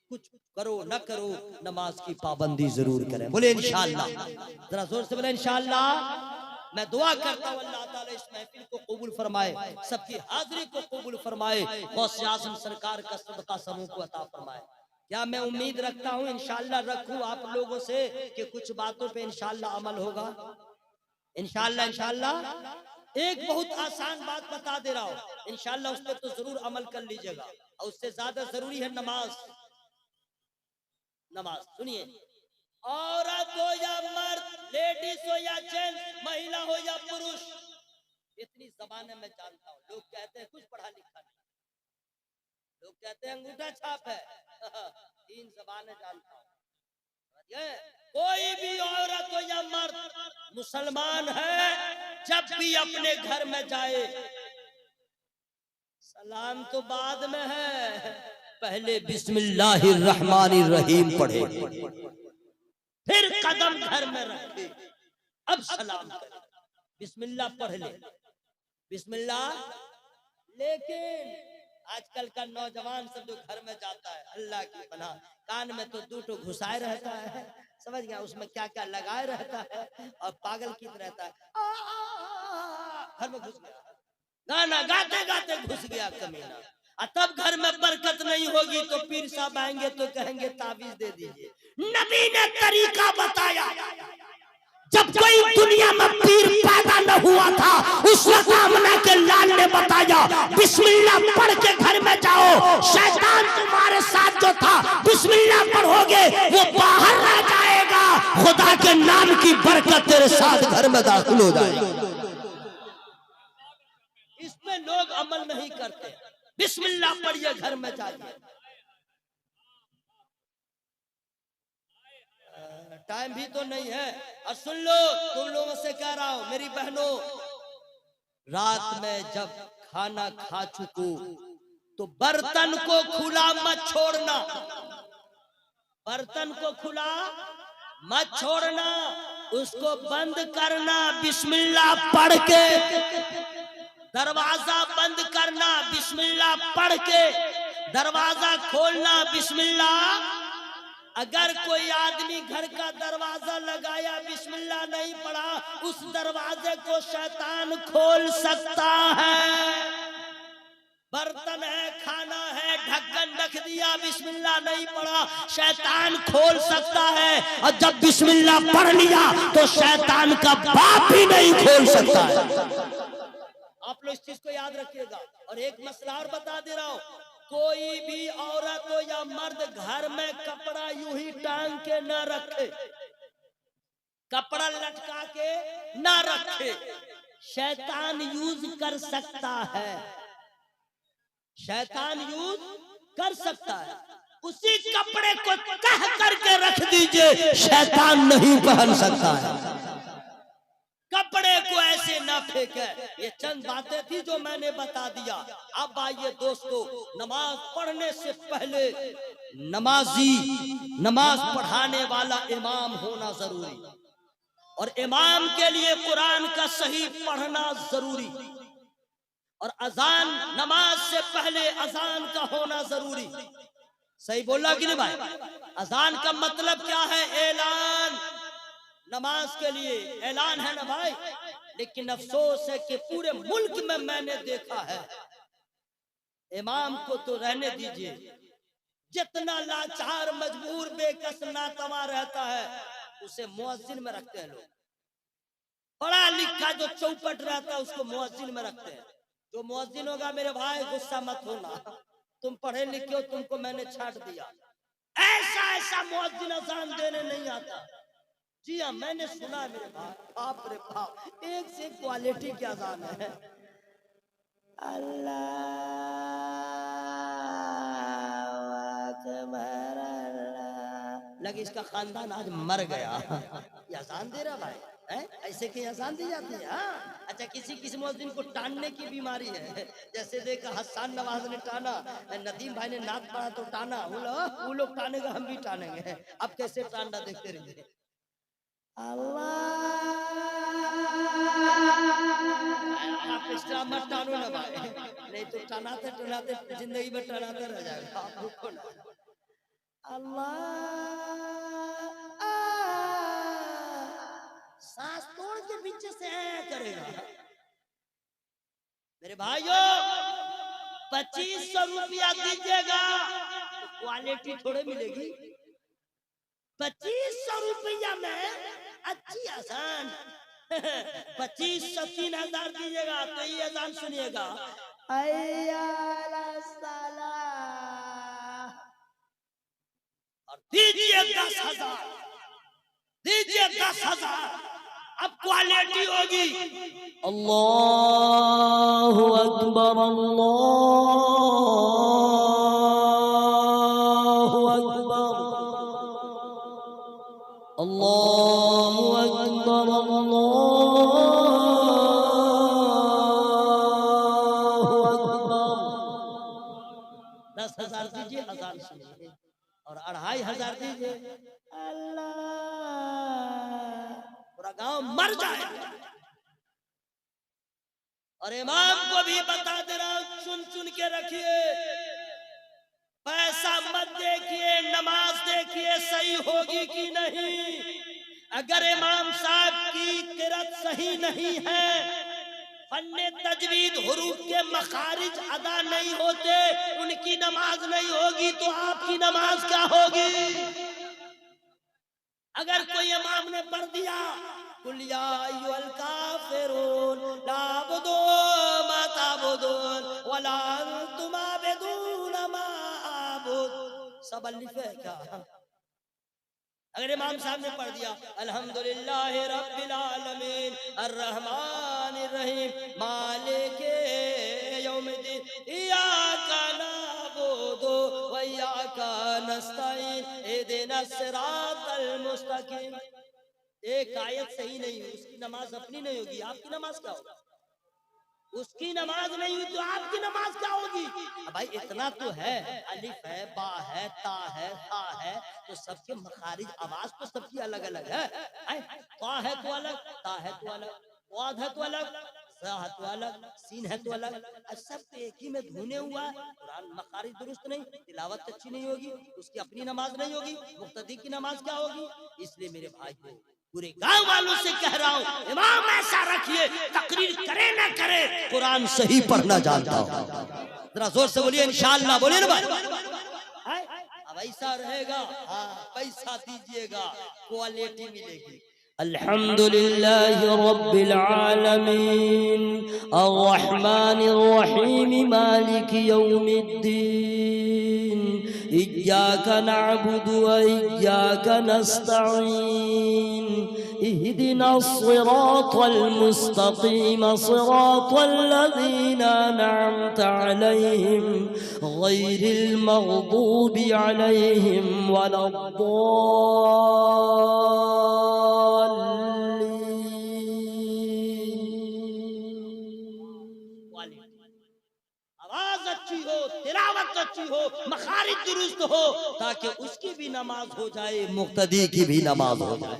कुछ करो न करो, नमाज की पाबंदी जरूर करें। बोले इंशाअल्लाह, जरा जोर से बोले इंशाअल्लाह। मैं दुआ करता हूँ अल्लाह ताला इस महफिल को कबूल फरमाए, सबकी हाजिरी को कबूल फरमाए, गौसे आज़म सरकार का सदका समूह को अता फरमाए। क्या मैं उम्मीद रखता हूँ, इंशाअल्लाह रखूं आप लोगों से कि कुछ बातों पे इंशाअल्लाह अमल होगा। इंशाअल्लाह इंशाअल्लाह एक बहुत आसान बात बता दे रहा हूँ, इंशाअल्लाह उस पर तो जरूर अमल कर लीजिएगा। और उससे ज्यादा जरूरी है नमाज। नमाज सुनिए, औरत हो या मर्द, लेडीज हो या जेंट्स, महिला हो या पुरुष, इतनी जबानें मैं जानता हूँ। लोग कहते हैं कुछ पढ़ा लिखा नहीं, लोग कहते हैं अंगूठा छाप है। 3 जबानें जानता हूँ। कोई भी औरत हो या मर्द मुसलमान है, जब भी अपने घर में जाए, सलाम तो बाद में है, पहले बिस्मिल्लाहिर्रहमानिर्रहीम पढ़े, फिर कदम घर में रखे, अब सलाम करे। बिस्मिल्लाह पढ़ ले, बिस्मिल्लाह। लेकिन आजकल का नौजवान सब जो घर में जाता है, अल्लाह की पनाह, कान में तो 2 ठो घुसाए रहता है, समझ गया, उसमें क्या क्या लगाए रहता है, और पागल की तरह रहता है। घर में घुस गया, गाना गाते गाते घुस गया कमीना। और तब घर में बरकत नहीं होगी तो पीर साहब आएंगे तो कहेंगे ताबीज दे दीजिए। नबी ने तरीका बताया, जब कोई दुनिया में पीर पैदा न हुआ था, उस वक्त आमना के लाल ने बताया बिस्मिल्लाह पढ़ के घर में जाओ, शैतान तुम्हारे साथ जो था बिस्मिल्लाह पढ़ोगे वो बाहर रह जाएगा, खुदा के नाम की बरकत तेरे साथ घर में दाखिल हो जाएगी। इसमें लोग अमल नहीं करते। बिस्मिल्लाह पढ़िए, घर में जाइए। टाइम भी तो नहीं है। और सुन लो, तुम लोगों से कह रहा हूं, मेरी बहनों, रात में जब खाना खा चुको तो बर्तन को खुला मत छोड़ना, बर्तन को खुला मत छोड़ना, उसको बंद करना बिस्मिल्लाह पढ़ के, दरवाजा बंद करना बिस्मिल्लाह पढ़ के, दरवाजा खोलना बिस्मिल्लाह। अगर कोई आदमी घर का दरवाजा लगाया बिस्मिल्लाह नहीं पढ़ा, उस दरवाजे को शैतान खोल सकता है। बर्तन है, खाना है, ढक्कन रख दिया, बिस्मिल्लाह नहीं पढ़ा, शैतान खोल सकता है। और जब बिस्मिल्लाह पढ़ लिया तो शैतान का बाप भी नहीं खोल सकता है। आप लोग इस चीज को याद रखिएगा। और एक मसला और बता दे रहा हूं, कोई भी औरत हो या मर्द घर में कपड़ा यूं ही टांग के न रखे, कपड़ा लटका के न रखे, शैतान यूज कर सकता है, शैतान यूज कर सकता है। उसी कपड़े को कह करके रख दीजिए, शैतान नहीं पहन सकता है। कपड़े को ऐसे ना फेंके। ये चंद बातें थी जो मैंने बता दिया। अब आइए दोस्तों, नमाज पढ़ने से पहले नमाजी, नमाज पढ़ाने वाला इमाम होना जरूरी, और इमाम के लिए कुरान का सही पढ़ना जरूरी, और अजान, नमाज से पहले अजान का होना जरूरी। सही बोला कि नहीं भाई? अजान का मतलब क्या है? ऐलान। नमाज के लिए ऐलान है ना भाई। लेकिन अफसोस है कि पूरे मुल्क में मैंने देखा है, इमाम को तो रहने दीजिए, जितना लाचार, मजबूर, बेकस, नातवा रहता है, उसे मुअज्जिन में रखते हैं लोग। पढ़ा लिखा जो चौपट रहता है उसको मुअज्जिन में रखते हैं। जो मुअज्जिन होगा मेरे भाई गुस्सा मत होना, तुम पढ़े लिखे हो, तुमको मैंने छाट दिया। ऐसा ऐसा मुअज्जिन अजान देने नहीं आता। जी हाँ, मैंने सुना मेरे भाई, बाप रे बाप, एक से एक क्वालिटी की अजान है। अल्लाह अकबर, अल्लाह। लगे इसका खानदान आज मर गया। ये अजान दे रहा भाई है? ऐसे की अजान दी जाती है? हाँ। अच्छा, किसी किसी मुअज्जिन को टानने की बीमारी है, जैसे देखा हसन नवाज ने टाना, नदीम भाई ने नाक पड़ा तो टाना, वो लोग टानेगा हम भी टानेंगे। अब कैसे टानना देखते रहिए। अल्लाह, आप एक्स्ट्रा मत टानो ना भाई, नहीं तो टनाते टनाते जिंदगी में टनाते रह जाएगा। आप रुको ना। अल्लाह, सांस तोड़ के पीछे से करेगा। मेरे भाइयों, 2500 रुपया दीजिएगा तो क्वालिटी थोड़े मिलेगी। 2500 रुपया में अच्छी अजान। 2500 3000 दीजिएगा तो ये अजान सुनिएगा, और दीजिए 10,000, दीजिए 10,000, अब क्वालिटी होगी। अल्लाहु अकबर, अल्लाहु अकबर, अल्लाहु अकबर, अल्लाहु अकबर। 10,000 दीजिए, अजान सुनिए, और 2,500 दीजिए, अल्लाह, पूरा गांव मर जाएगा। और इमाम को भी बता दे रहा हूं, सुन सुन के रखिए, पैसा मत देखिए, नमाज देखिए सही होगी कि नहीं। अगर इमाम साहब की किरात सही नहीं है, फन्ने तजवीद हुरूफ के मखारिज अदा नहीं होते, उनकी नमाज नहीं होगी, तो आपकी नमाज क्या होगी। अगर कोई इमाम ने पढ़ दिया कुल या अय्युहल काफिरून ला अअबुदु मा ताबुदून वला अंतुम आबिदून मा अअबुद, सब अलिफ है क्या। अगर इमाम साहब ने पढ़ दिया अल्हम्दुलिल्लाहि रब्बिल आलमीन अर्रहमानिर रहीम मालिके यौमिद्दीन इय्याका नअबुदु व इय्याका नस्तईन इहदिनस सिरातल मुस्तकीम। एक आयत सही नहीं हुई, उसकी नमाज अपनी नहीं होगी, आपकी नमाज क्या होगी। उसकी नमाज नहीं हुई तो आपकी नमाज क्या होगी। भाई इतना तो है, अलिफ है, बा है, ता है, था है, तो सबके मखारिज आवाज तो सबकी अलग अलग है। ता है तो अलग, ता है तो अलग, वाद है तो अलग, सा है तो अलग, सीन है तो अलग, सब तो एक ही में धुने हुआ है। कुरान मखारिज दुरुस्त नहीं, तिलावत अच्छी नहीं होगी, उसकी अपनी नमाज नहीं होगी, मुक्तदी की नमाज क्या होगी। इसलिए मेरे भाई को पूरे गांव वालों से कह रहा हूं, इमाम ऐसा रखिए, तकरीर करे ना करे, कुरान सही पढ़ना जानता हो। जरा जोर से बोलिए इंशाअल्लाह, बोलिए ना भाई। अब ऐसा रहेगा, हाँ पैसा दीजिएगा, क्वालिटी मिलेगी। अल्हम्दुलिल्लाहि रब्बिल आलमीन अर्रहमानिर रहीम मालिकि यौमिद्दीन इय्याका नअबुदु व इय्याका नस्तईन इहदिनस सिरातल मुस्तकीम सिरातल लज़ीना अनअमता अलैहिम गैरिल मग़दूबि अलैहिम वलद्दॉल्लीन। आवाज अच्छी हो, तिलावत अच्छी हो, मखारिज दुरुस्त हो, ताकि उसकी भी नमाज हो जाए, मुक्तदी की भी नमाज हो जाए।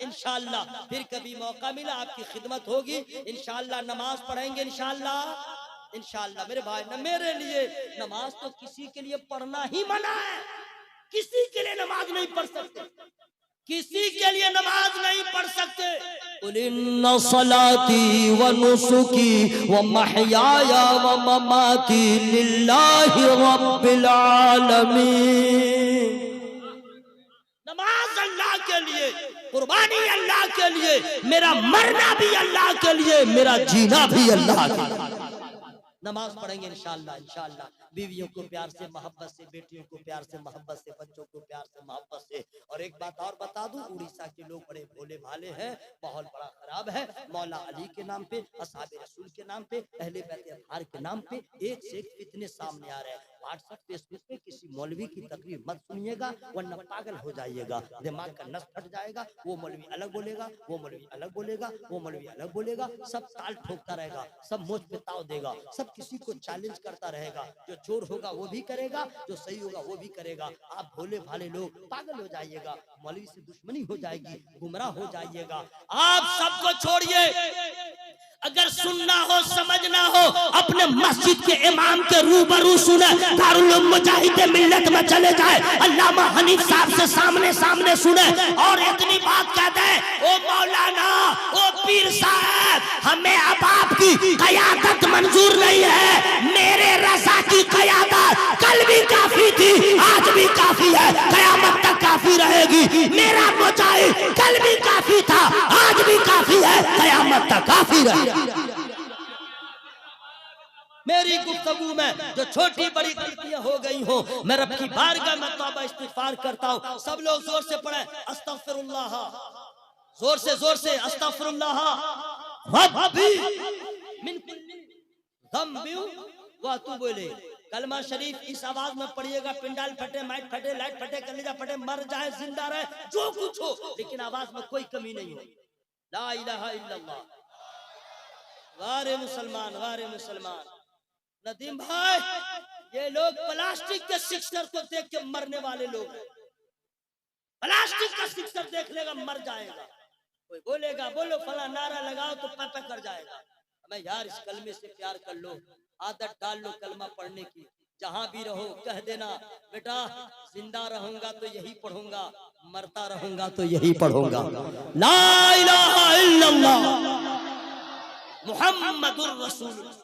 इंशाअल्लाह फिर कभी मौका मिला आपकी खिदमत होगी, इंशाअल्लाह नमाज पढ़ेंगे इंशाअल्लाह। इंशाअल्लाह मेरे भाई, न मेरे लिए नमाज तो किसी के लिए पढ़ना ही मना है, किसी के लिए नमाज नहीं पढ़ सकते, किसी के लिए नमाज नहीं पढ़ सकते। कुल इन्ना सलाती व नुसुकी व महयाया व ममाती लिल्लाहि रब्बिल आलमीन। नमाज अल्लाह के लिए, कुर्बानी अल्लाह के लिए, मेरा मरना भी अल्लाह के लिए, मेरा जीना भी अल्लाह के लिए। नमाज पढ़ेंगे इंशाअल्लाह इंशाअल्लाह, बीवियों को प्यार से मोहब्बत से, बेटियों को प्यार से मोहब्बत से, बच्चों को प्यार से मोहब्बत से। और एक बात और बता दूं, उड़ीसा के लोग बड़े भोले भाले हैं, माहौल बड़ा खराब है। मौला अली के नाम पे, असहाबे रसूल के नाम पे, अहले बैत अतहार के नाम पे एक से एक फितने सामने आ रहे हैं। व्हाट्सएप फेसबुक पे किसी मौलवी की तकरीर मत सुनिएगा, वरना पागल हो जाइएगा, दिमाग का नस फट जाएगा। वो मौलवी अलग बोलेगा, वो मौलवी अलग बोलेगा, वो मौलवी अलग बोलेगा, सब ताल ठोकता रहेगा, सब मुझ पे ताव देगा, सब किसी को चैलेंज करता रहेगा। जो चोर होगा वो भी करेगा, जो सही होगा वो भी करेगा। आप भोले भाले लोग पागल हो जाइएगा, मौलवी से दुश्मनी हो जाएगी, गुमराह हो जाइएगा। आप सबको छोड़िए, अगर सुनना हो समझना हो, अपने मस्जिद के इमाम के रूबरू सुने, दारुल मुजाहिद मिल्लत में चले जाए, अल्लामा हनीफ साहब से सामने सामने सुने और इतनी बात कह दे, ओ मौलाना, ओ पीर साहब, हमें अब आपकी क़यादत मंजूर नहीं है, मेरे रज़ा की क़यादत कल भी काफी थी, आज भी काफी है, क़यामत तक काफी रहेगी। मेरा मुजाहिद कल भी काफी था, आज भी काफी है, क़यामत तक काफी रहेगी। मेरी गुफ्तगू में जो छोटी बड़ी गलतियां हो गई हो, मैं रब की बारगाह में तौबा इस्तिगफार करता हूं। सब लोग जोर से पढ़े अस्तगफिरुल्लाह, जोर से अस्तगफिरुल्लाह रब्बी मिन कुल्ली ज़ंबि व अतूबु इलैह। कलमा शरीफ इस आवाज में पढ़िएगा, पिंडाल फटे, माइक फटे, लाइट फटे, कलेजा फटे, मर जाए जिंदा रहे, जो कुछ हो, लेकिन आवाज में कोई कमी नहीं हो। ला इलाहा इल्लल्लाह। वारे मुसलमान, वारे मुसलमान। नदीम भाई, ये लोग प्लास्टिक के सिक्सर को देख के मरने वाले लोग हैं। प्लास्टिक का सिक्सर देख लेगा मर जाएगा। कोई बोलेगा बोलो फला नारा लगाओ तो पे कर जाएगा। हमें यार इस कलमे से प्यार कर लो, आदत डाल लो कलमा पढ़ने की। जहां भी रहो कह देना, बेटा जिंदा रहूंगा तो यही पढ़ूंगा, मरता रहूंगा तो यही पढ़ूंगा। ला इलाहा इल्लल्लाह मुहम्मदुर रसूलुल्लाह।